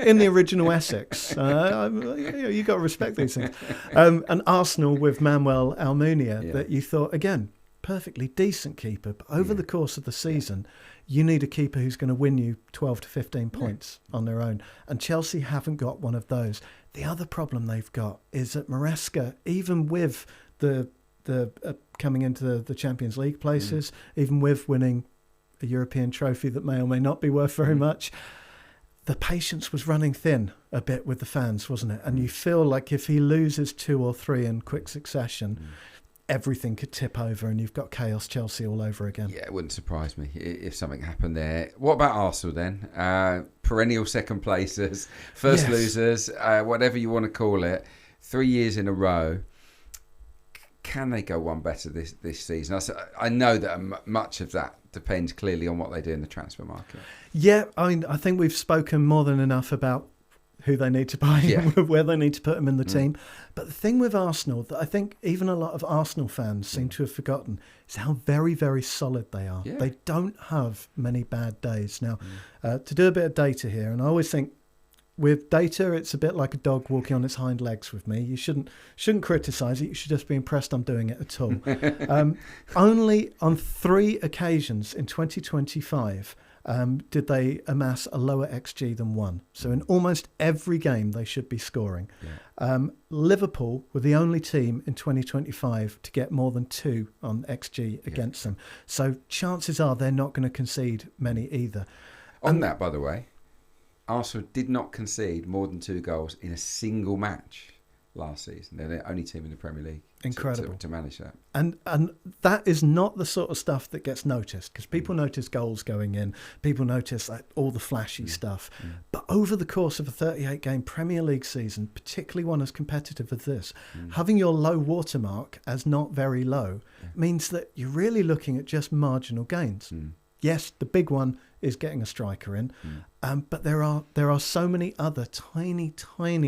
In the original Essex. You've got to respect these things. And Arsenal with Manuel Almunia, that you thought, again, perfectly decent keeper, but over the course of the season, you need a keeper who's going to win you 12 to 15 points on their own. And Chelsea haven't got one of those. The other problem they've got is that Maresca, even with the coming into the Champions League places, even with winning a European trophy that may or may not be worth very much, the patience was running thin a bit with the fans, wasn't it? And you feel like if he loses 2 or 3 in quick succession, everything could tip over and you've got chaos Chelsea all over again. Yeah, it wouldn't surprise me if something happened there. What about Arsenal then? Perennial second placers, first losers, whatever you want to call it, 3 years in a row. Can they go one better this season? I know that much of that depends clearly on what they do in the transfer market. Yeah, I think we've spoken more than enough about who they need to buy, where they need to put them in the team. But the thing with Arsenal that I think even a lot of Arsenal fans seem to have forgotten is how very, very solid they are. Yeah. They don't have many bad days. Now, to do a bit of data here, and I always think with data, it's a bit like a dog walking on its hind legs with me. You shouldn't criticise it. You should just be impressed I'm doing it at all. Only on 3 occasions in 2025 did they amass a lower XG than 1. So in almost every game they should be scoring. Yeah. Liverpool were the only team in 2025 to get more than 2 on XG against them. So chances are they're not going to concede many either. On that, by the way, Arsenal did not concede more than 2 goals in a single match last season. They're the only team in the Premier League incredible to manage that. And that is not the sort of stuff that gets noticed, because people notice goals going in, people notice all the flashy stuff. But over the course of a 38-game Premier League season, particularly one as competitive as this, having your low watermark as not very low means that you're really looking at just marginal gains. Yes, the big one is getting a striker in, but there are so many other tiny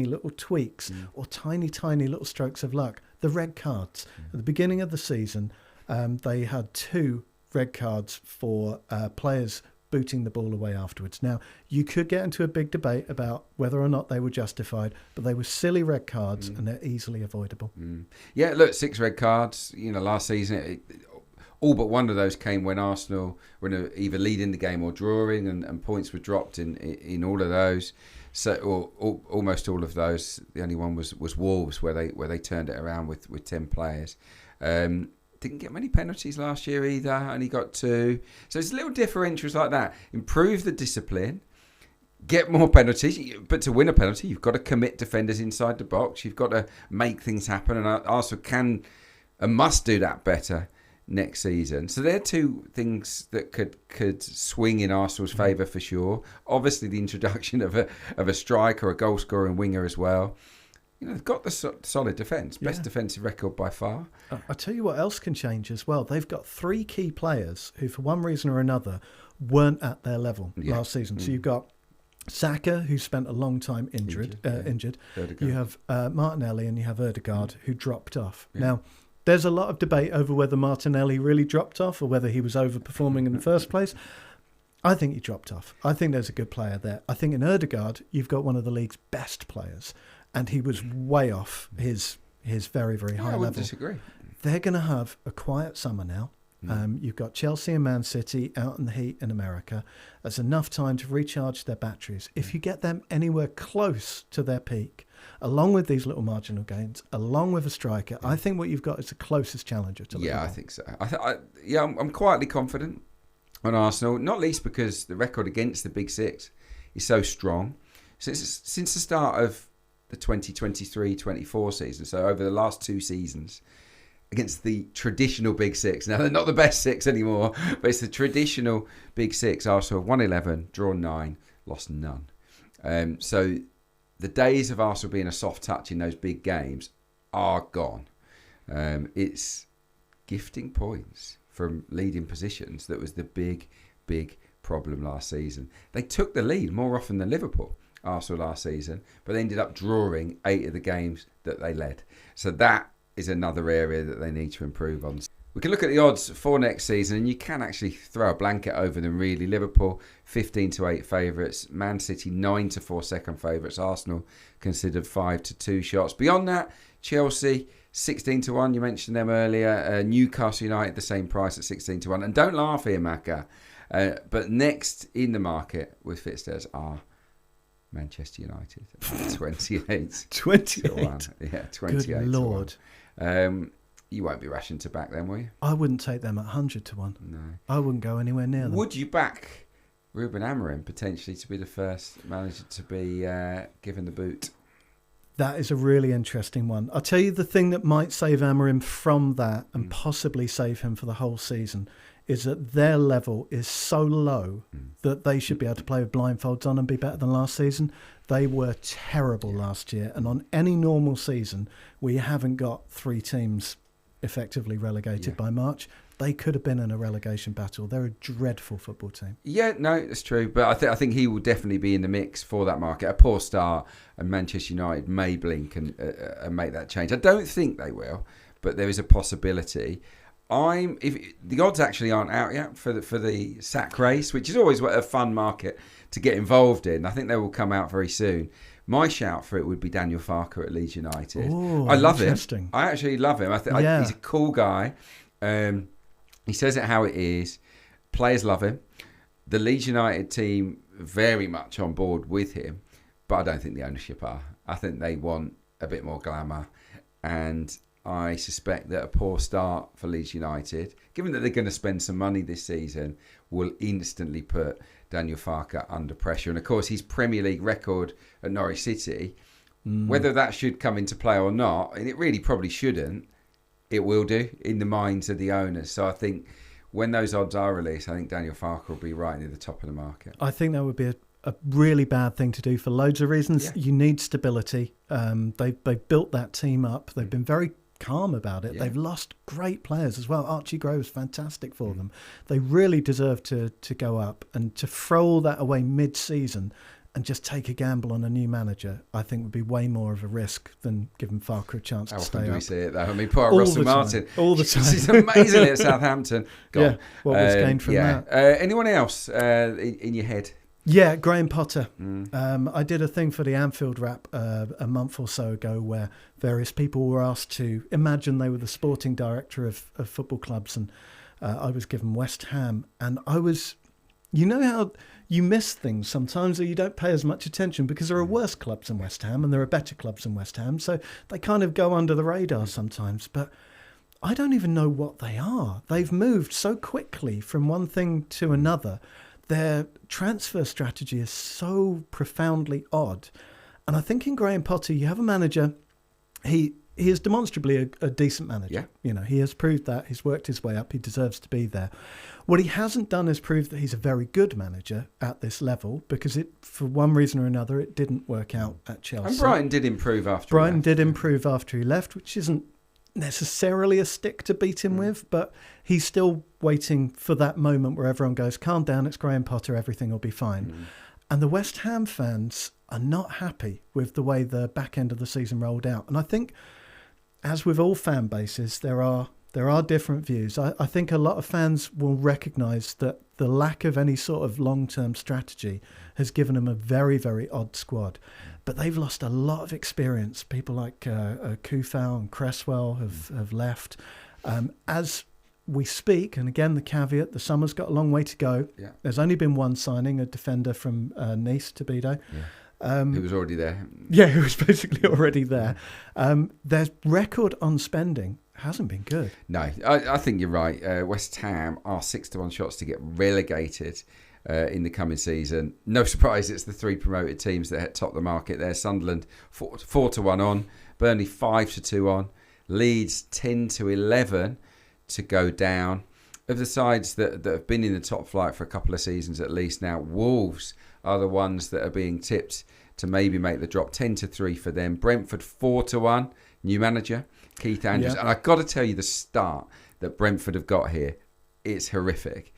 little tweaks or tiny little strokes of luck. The red cards at the beginning of the season, they had 2 red cards for players booting the ball away afterwards. Now, you could get into a big debate about whether or not they were justified, but they were silly red cards and they're easily avoidable. Yeah, look, 6 red cards. Last season. All but one of those came when Arsenal were either leading the game or drawing, and points were dropped in all of those. So, or almost all of those. The only one was Wolves, where they turned it around with 10 players. Didn't get many penalties last year either. Only got 2. So it's little differentials like that. Improve the discipline. Get more penalties, but to win a penalty, you've got to commit defenders inside the box. You've got to make things happen, and Arsenal can and must do that better next season. So they're 2 things that could swing in Arsenal's favour for sure. Obviously, the introduction of a striker, a goal scorer and winger as well. They've got the solid defence, best defensive record by far. I'll tell you what else can change as well. They've got 3 key players who, for one reason or another, weren't at their level last season. So you've got Saka, who spent a long time injured. Ødegaard. You have Martinelli and you have Ødegaard, who dropped off. Yeah. Now, there's a lot of debate over whether Martinelli really dropped off or whether he was overperforming in the first place. I think he dropped off. I think there's a good player there. I think in Ødegaard, you've got one of the league's best players, and he was way off his very, very high I wouldn't level. disagree. They're going to have a quiet summer now. You've got Chelsea and Man City out in the heat in America. There's enough time to recharge their batteries. If you get them anywhere close to their peak, along with these little marginal gains, along with a striker, I think what you've got is the closest challenger to Liverpool. Yeah, I think so. I'm quietly confident on Arsenal, not least because the record against the Big Six is so strong. Since the start of the 2023-24 season, so over the last 2 seasons, against the traditional Big Six. Now, they're not the best 6 anymore, but it's the traditional Big Six. Arsenal have won 11, drawn 9, lost none. So the days of Arsenal being a soft touch in those big games are gone. It's gifting points from leading positions that was the big problem last season. They took the lead more often than Liverpool, Arsenal, last season, but they ended up drawing 8 of the games that they led. So that is another area that they need to improve on. We can look at the odds for next season, and you can actually throw a blanket over them, really. Liverpool 15-8 favourites, Man City 9-4 second favourites, Arsenal considered 5-2 shots. Beyond that, Chelsea 16-1, you mentioned them earlier. Newcastle United the same price at 16-1. And don't laugh here, Macca, but next in the market with Fitstairs are Manchester United, 28. 28. Yeah, 28. Good Lord. You won't be rushing to back them, will you? I wouldn't take them at 100-1. No. I wouldn't go anywhere near them. Would you back Ruben Amorim potentially to be the first manager to be given the boot? That is a really interesting one. I'll tell you the thing that might save Amorim from that and possibly save him for the whole season is that their level is so low that they should be able to play with blindfolds on and be better than last season. They were terrible last year. And on any normal season, we haven't got 3 teams effectively relegated by March. They could have been in a relegation battle. They're a dreadful football team. Yeah, no, that's true. But I think he will definitely be in the mix for that market. A poor start, and Manchester United may blink and make that change. I don't think they will, but there is a possibility. If the odds actually aren't out yet for the sack race, which is always a fun market to get involved in. I think they will come out very soon. My shout for it would be Daniel Farke at Leeds United. Ooh, I love him. I actually love him. Yeah. He's a cool guy. He says it how it is. Players love him. The Leeds United team very much on board with him, but I don't think the ownership are. I think they want a bit more glamour, and I suspect that a poor start for Leeds United, given that they're going to spend some money this season, will instantly put Daniel Farke under pressure. And of course, his Premier League record at Norwich City, whether that should come into play or not, and it really probably shouldn't, it will do in the minds of the owners. So I think when those odds are released, I think Daniel Farke will be right near the top of the market. I think that would be a really bad thing to do for loads of reasons. Yeah. You need stability. They've built that team up. They've been very calm about it. Yeah. They've lost great players as well. Archie Grove's fantastic for them. They really deserve to go up, and to throw all that away mid-season and just take a gamble on a new manager, I think would be way more of a risk than giving Farke a chance to stay up. How often do we see it though? I mean, poor Russell Martin. All the time. He's amazing at Southampton. Yeah, what was gained from that? Anyone else in your head? Yeah, Graham Potter. I did a thing for the Anfield Wrap a month or so ago where various people were asked to imagine they were the sporting director of football clubs, and I was given West Ham, and I was... You know how you miss things sometimes, or you don't pay as much attention because there are worse clubs than West Ham and there are better clubs than West Ham, so they kind of go under the radar sometimes, but I don't even know what they are. They've moved so quickly from one thing to another. Their transfer strategy is so profoundly odd. And I think in Graham Potter, you have a manager, he is demonstrably a decent manager. Yeah. You know, he has proved that. He's worked his way up. He deserves to be there. What he hasn't done is prove that he's a very good manager at this level, because it, for one reason or another, it didn't work out at Chelsea. And Brighton did improve after he left, which isn't necessarily a stick to beat him with, but he's still waiting for that moment where everyone goes, calm down, it's Graham Potter, everything will be fine. And the West Ham fans are not happy with the way the back end of the season rolled out. And I think, as with all fan bases, there are different views. I think a lot of fans will recognise that the lack of any sort of long-term strategy has given them a very, very odd squad. But they've lost a lot of experience. People like Kufau and Cresswell have left. As we speak, and again, the caveat, the summer's got a long way to go. Yeah. There's only been one signing, a defender from Nice, Tobido. Yeah. Who was already there. Yeah, who was basically already there. Their record on spending hasn't been good. No, I think you're right. West Ham are 6-1 shots to get relegated in the coming season. No surprise, it's the 3 promoted teams that top the market there. Sunderland 4-1 on, Burnley 5-2 on, Leeds 10-11 to go down. Of the sides that have been in the top flight for a couple of seasons at least now, Wolves are the ones that are being tipped to maybe make the drop. 10-3 for them. Brentford 4-1, new manager Keith Andrews. Yeah. And I've got to tell you, the start that Brentford have got here, it's horrific.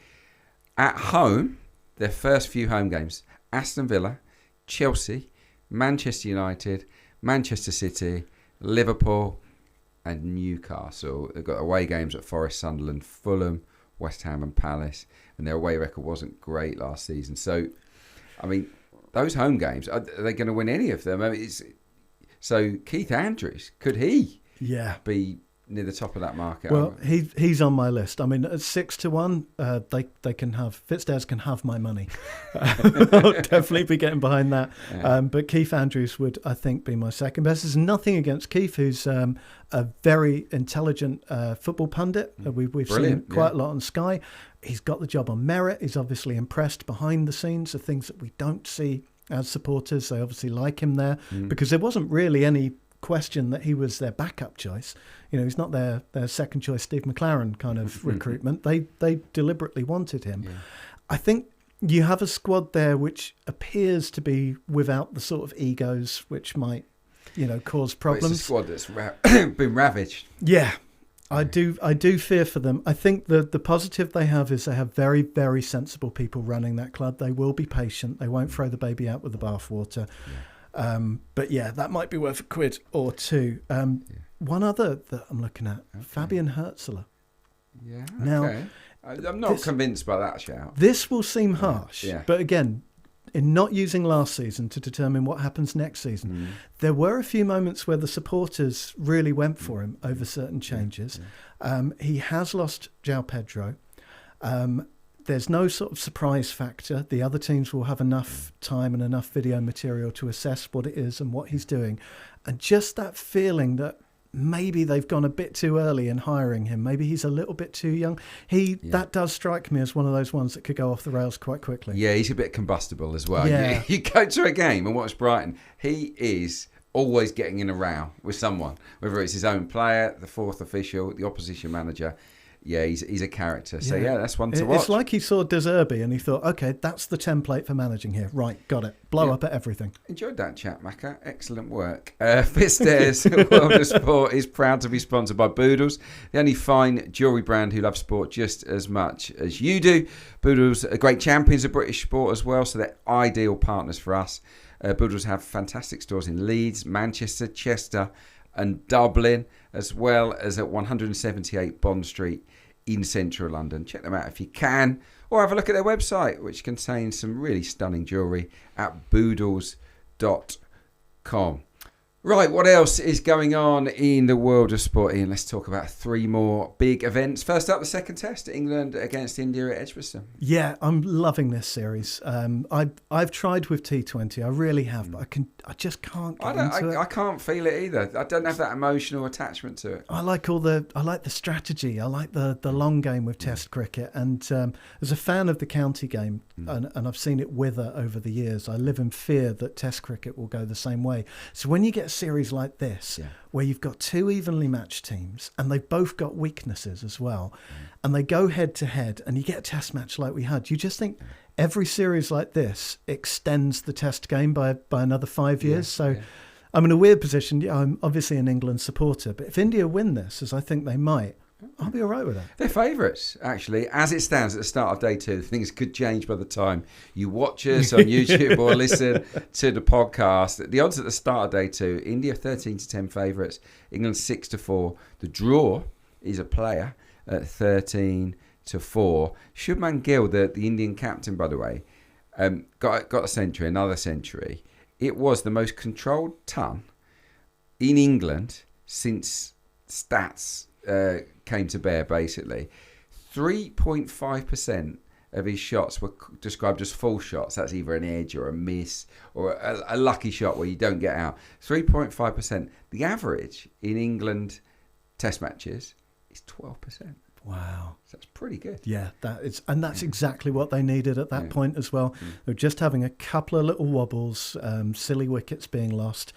At home, their first few home games, Aston Villa, Chelsea, Manchester United, Manchester City, Liverpool and Newcastle. They've got away games at Forest, Sunderland, Fulham, West Ham and Palace, and their away record wasn't great last season. So, I mean, those home games, are they going to win any of them? I mean, so Keith Andrews, could he be near the top of that market? Well, he's on my list. I mean, at 6-1, they can have, Fitzstairs can have my money. I'll definitely be getting behind that. Yeah. But Keith Andrews would, I think, be my second best. There's nothing against Keith, who's a very intelligent football pundit. We've seen quite a lot on Sky. He's got the job on merit. He's obviously impressed behind the scenes, the things that we don't see as supporters. They obviously like him there because there wasn't really any question that he was their backup choice. You know, he's not their second choice Steve McLaren kind of recruitment. They deliberately wanted him. Yeah. I think you have a squad there which appears to be without the sort of egos which might, cause problems. Well, it's a squad that's been ravaged. Yeah. I do fear for them. I think the positive they have is they have very, very sensible people running that club. They will be patient. They won't throw the baby out with the bathwater. Yeah. But yeah, that might be worth a quid or two. One other that I'm looking at, Fabian Hürzeler. Yeah. Now, okay. I'm not convinced by that shout. This will seem harsh, but again, in not using last season to determine what happens next season, there were a few moments where the supporters really went for him over certain changes. He has lost João Pedro. There's no sort of surprise factor. The other teams will have enough time and enough video material to assess what it is and what he's doing. And just that feeling that maybe they've gone a bit too early in hiring him. Maybe he's a little bit too young. That does strike me as one of those ones that could go off the rails quite quickly. Yeah, he's a bit combustible as well. Yeah. You go to a game and watch Brighton. He is always getting in a row with someone, whether it's his own player, the fourth official, the opposition manager. Yeah, he's a character. So, that's one to watch. It's like he saw De Zerbi and he thought, OK, that's the template for managing here. Right, got it. Blow up at everything. Enjoyed that chat, Macca. Excellent work. Fitzstairs World of Sport is proud to be sponsored by Boodles, the only fine jewellery brand who love sport just as much as you do. Boodles are great champions of British sport as well, so they're ideal partners for us. Boodles have fantastic stores in Leeds, Manchester, Chester and Dublin, as well as at 178 Bond Street in central London. Check them out if you can, or have a look at their website, which contains some really stunning jewellery at boodles.com. Right, what else is going on in the world of sport, Iain? Let's talk about 3 more big events. First up, the second test, England against India at Edgbaston. Yeah, I'm loving this series. I've tried with T20, I really have, but I just can't get into it. I can't feel it either. I don't have that emotional attachment to it. I like the strategy. I like the long game with Test cricket, and as a fan of the county game, and I've seen it wither over the years, I live in fear that Test cricket will go the same way. So when you get a series like this, where you've got 2 evenly matched teams, and they've both got weaknesses as well, and they go head to head, and you get a Test match like we had, you just think every series like this extends the Test game by another 5 years. I'm in a weird position. I'm obviously an England supporter, but if India win this, as I think they might, I'll be all right with that. They're favourites, actually. As it stands at the start of day 2, things could change by the time you watch us on YouTube or listen to the podcast. The odds at the start of day 2, India 13-10 favourites, England 6-4. The draw is a player at 13-4. Shubman Gill, the Indian captain, by the way, got a century, another century. It was the most controlled ton in England since stats came to bear, basically. 3.5% of his shots were described as full shots. That's either an edge or a miss or a lucky shot where you don't get out. 3.5%. The average in England test matches is 12%. Wow. So that's pretty good. Yeah, that's exactly what they needed at that point as well. They were just having a couple of little wobbles, silly wickets being lost.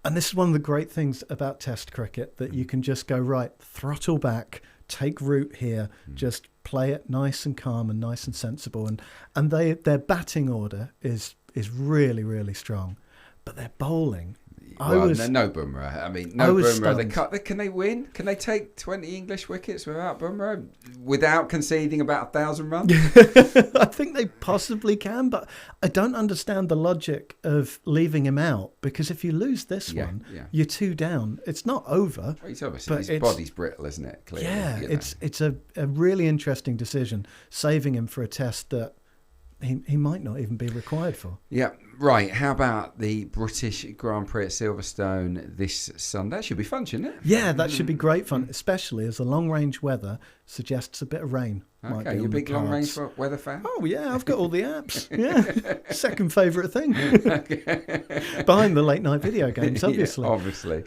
And this is one of the great things about Test cricket, that you can just go, right, throttle back, take root here, just play it nice and calm and nice and sensible. And their batting order is really, really strong. But their bowling... no Bumrah. I mean, no Bumrah. Can they win? Can they take 20 English wickets without Bumrah? Without conceding about 1,000 runs? I think they possibly can, but I don't understand the logic of leaving him out, because if you lose this one, you're 2 down. It's not over. Well, it's obviously his body's brittle, isn't it? Clearly, yeah, it's a really interesting decision, saving him for a test that he might not even be required for. Yeah, right. How about the British Grand Prix at Silverstone this Sunday? That should be fun, shouldn't it? Yeah, that should be great fun, especially as the long-range weather suggests a bit of rain. Okay, you're a big long-range weather fan? Oh, yeah, I've got all the apps. Yeah, second favourite thing. Behind the late-night video games, obviously. Yeah, obviously.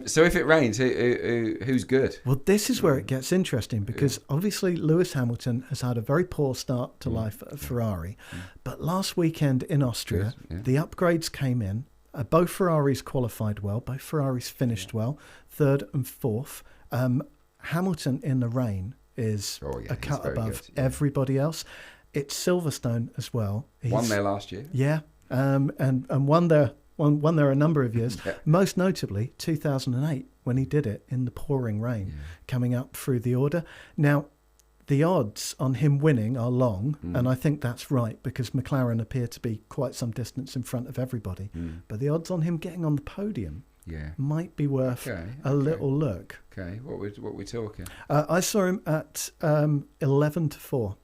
So if it rains, who's good? Well, this is where it gets interesting, because obviously Lewis Hamilton has had a very poor start to life at Ferrari. But last weekend in Austria, the upgrades came in. Both Ferraris qualified well. Both Ferraris finished well, 3rd and 4th. Hamilton in the rain is a cut above everybody else. It's Silverstone as well. Won there last year. Yeah, and won there a number of years. Most notably 2008, when he did it in the pouring rain, coming up through the order. Now, the odds on him winning are long, and I think that's right, because McLaren appear to be quite some distance in front of everybody. But the odds on him getting on the podium might be worth a little look. Okay, what we talking? I saw him at 11-4 for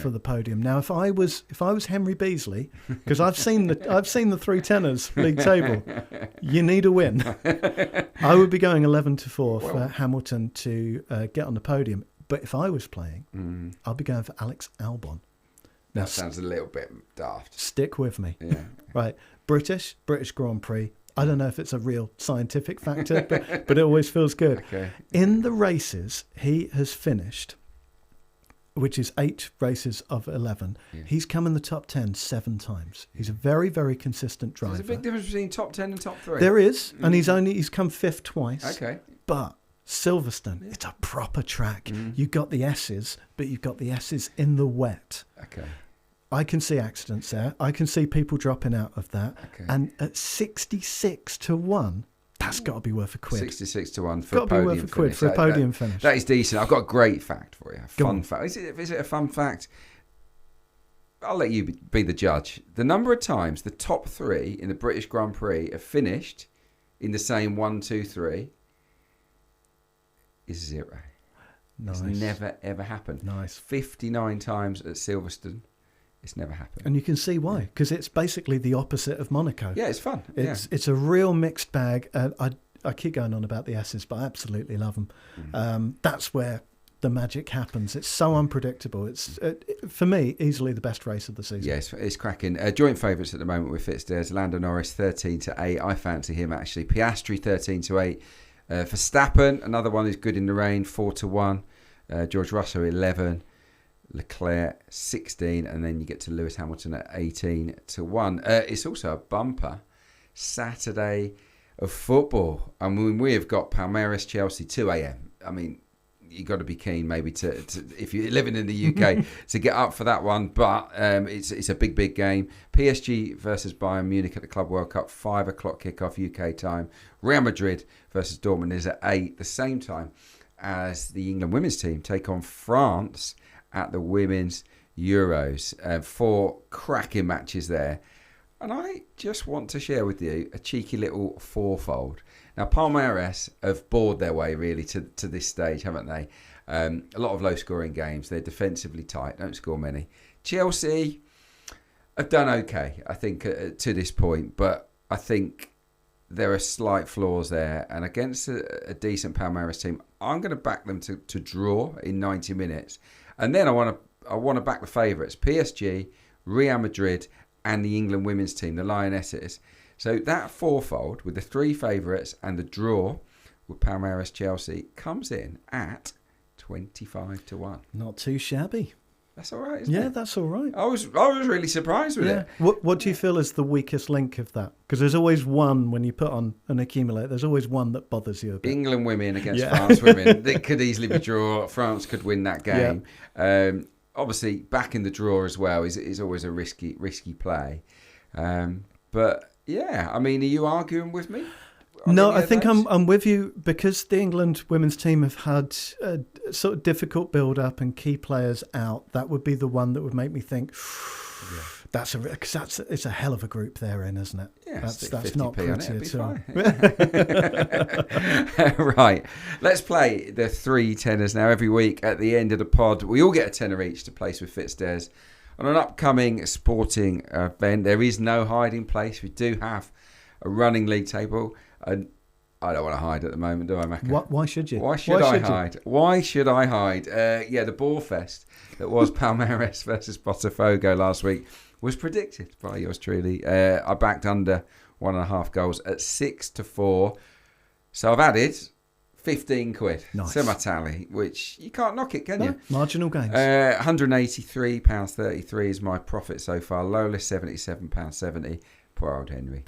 the podium. Now, if I was Henry Beesley, because I've seen the 3 tenors league table, you need a win. I would be going 11-4 for Hamilton to get on the podium. But if I was playing, I'd be going for Alex Albon. That sounds a little bit daft. Stick with me. Yeah. Right. British Grand Prix. I don't know if it's a real scientific factor, but it always feels good. Okay. In the races he has finished, which is 8 races of 11, he's come in the top 10 7 times. He's a very, very consistent driver. There's a big difference between top 10 and top 3. There is, and he's come 5th twice. Okay. But Silverstone, it's a proper track. You've got the S's, but you've got the S's in the wet. Okay. I can see accidents there. I can see people dropping out of that. Okay. And at 66-1, that's got to be worth a quid. 66-1 for a podium finish. Quid for a podium finish. That is decent. I've got a great fact for you. Fun fact. Is it a fun fact? I'll let you be the judge. The number of times the top 3 in the British Grand Prix have finished in the same 1, 2, 3 is 0. Nice. It's never, ever happened. Nice. 59 times at Silverstone. It's never happened. And you can see why, because it's basically the opposite of Monaco. Yeah, it's fun. It's a real mixed bag. I keep going on about the S's, but I absolutely love them. That's where the magic happens. It's so unpredictable. It's, for me, easily the best race of the season. Yeah, it's cracking. Joint favourites at the moment with Fitzdares. Lando Norris 13-8. I fancy him actually. Piastri 13-8. Verstappen, another one who's good in the rain, 4-1. George Russell 11. Leclerc 16, and then you get to Lewis Hamilton at 18-1. It's also a bumper Saturday of football. I mean, we have got Palmeiras Chelsea 2 a.m. I mean, you've got to be keen maybe to if you're living in the UK to get up for that one. But it's a big game. PSG versus Bayern Munich at the Club World Cup, 5 o'clock kickoff UK time. Real Madrid versus Dortmund is at 8 the same time. as the England women's team take on France at the Women's Euros. 4 cracking matches there. And I just want to share with you a cheeky little fourfold. Now, Palmeiras have bored their way really to this stage, haven't they? A lot of low-scoring games. They're defensively tight, don't score many. Chelsea have done okay, I think, to this point. But I think there are slight flaws there. And against a decent Palmeiras team, I'm going to back them to draw in 90 minutes. And then I want to back the favourites, PSG, Real Madrid, and the England women's team, the Lionesses. So that fourfold with the 3 favourites and the draw with Palmeiras Chelsea comes in at 25-1. Not too shabby. That's all right, isn't it? Yeah, that's all right. I was really surprised with it. What do you feel is the weakest link of that? Because there's always one when you put on an accumulator. There's always one that bothers you a bit. England women against France women. It could easily be draw. France could win that game. Yeah. Obviously, back in the draw as well is always a risky play. But yeah, I mean, are you arguing with me? No, I think I'm with you because the England women's team have had a sort of difficult build-up and key players out. That would be the one that would make me think it's a hell of a group they're in, isn't it? Yeah, that's not pretty at all. Right, let's play the 3 tenors now. Every week at the end of the pod, we all get a tenner each to place with Fitzdares on an upcoming sporting event. There is no hiding place. We do have a running league table. And I don't want to hide at the moment, do I, Macca? Why should you? Why should I hide? Yeah, the Ball Fest that was Palmeiras versus Botafogo last week was predicted by yours truly. I backed under 1.5 goals at 6-4. So I've added 15 quid to my tally, which you can't knock it, can you? Marginal gains. £183.33 is my profit so far. Lola, £77.70. Poor old Henry.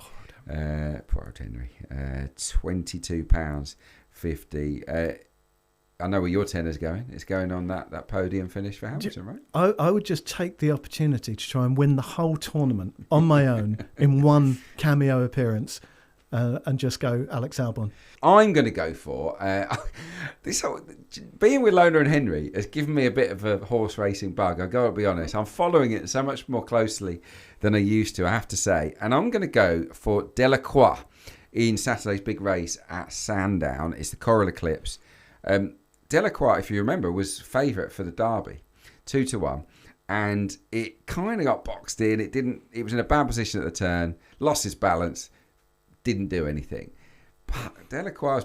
£22.50. I know where your tenner's going. It's going on that podium finish for Hamilton, right? I would just take the opportunity to try and win the whole tournament on my own in one cameo appearance and just go Alex Albon. I'm going to go for being with Lola and Henry has given me a bit of a horse racing bug. I've got to be honest. I'm following it so much more closely than I used to, I have to say. And I'm going to go for Delacroix in Saturday's big race at Sandown. It's the Coral Eclipse. Delacroix, if you remember, was favourite for the Derby, 2-1. And it kind of got boxed in. It was in a bad position at the turn, lost its balance, didn't do anything. But Delacroix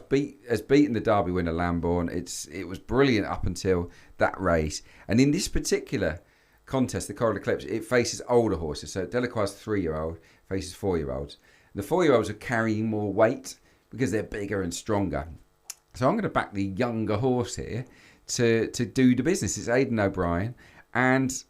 has beaten the Derby winner Lambourne. It was brilliant up until that race. And in this particular contest, the Coral Eclipse, it faces older horses. So Delacroix' 3-year-old faces 4-year-olds. The 4-year-olds are carrying more weight because they're bigger and stronger. So I'm going to back the younger horse here to do the business. It's Aidan O'Brien. And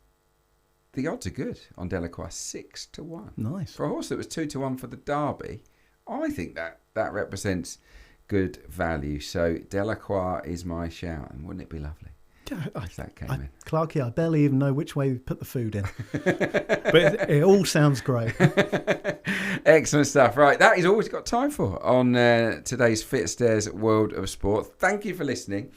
the odds are good on Delacroix, 6-1. Nice. For a horse that was 2-1 for the Derby, I think that represents good value. So Delacroix is my shout. And wouldn't it be lovely? If that came in. Clarke, I barely even know which way we put the food in. But it all sounds great. Excellent stuff. Right, that is all we've got time for on today's Fitzdares World of Sport. Thank you for listening.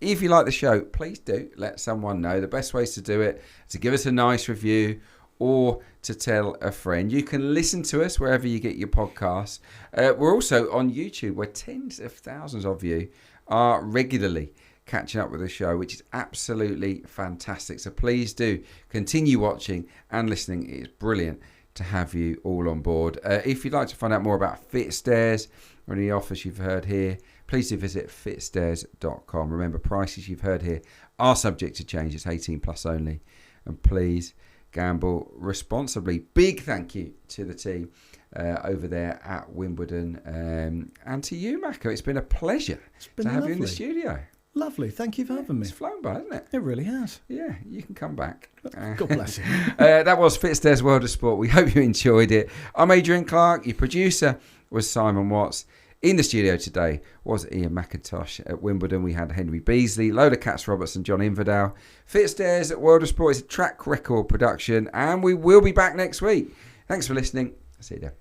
If you like the show, please do let someone know. The best ways to do it is to give us a nice review or to tell a friend. You can listen to us wherever you get your podcasts. We're also on YouTube, where tens of thousands of you are regularly catching up with the show, which is absolutely fantastic. So please do continue watching and listening. It's brilliant to have you all on board. If you'd like to find out more about Fitzdares or any offers you've heard here, please do visit fitzdares.com. Remember, prices you've heard here are subject to change. It's 18 plus only. And please gamble responsibly. Big thank you to the team over there at Wimbledon. And to you, Macca. It's been a pleasure to have you in the studio. Lovely. Thank you for having me. It's flown by, hasn't it? It really has. Yeah, you can come back. God bless you. That was Fitzdares World of Sport. We hope you enjoyed it. I'm Adrian Clarke. Your producer was Simon Watts. In the studio today was Iain Macintosh. At Wimbledon, we had Henry Beesley, Lola, Katz, and John Inverdale. Fitzdares World of Sport is a track record production, and we will be back next week. Thanks for listening. See you there.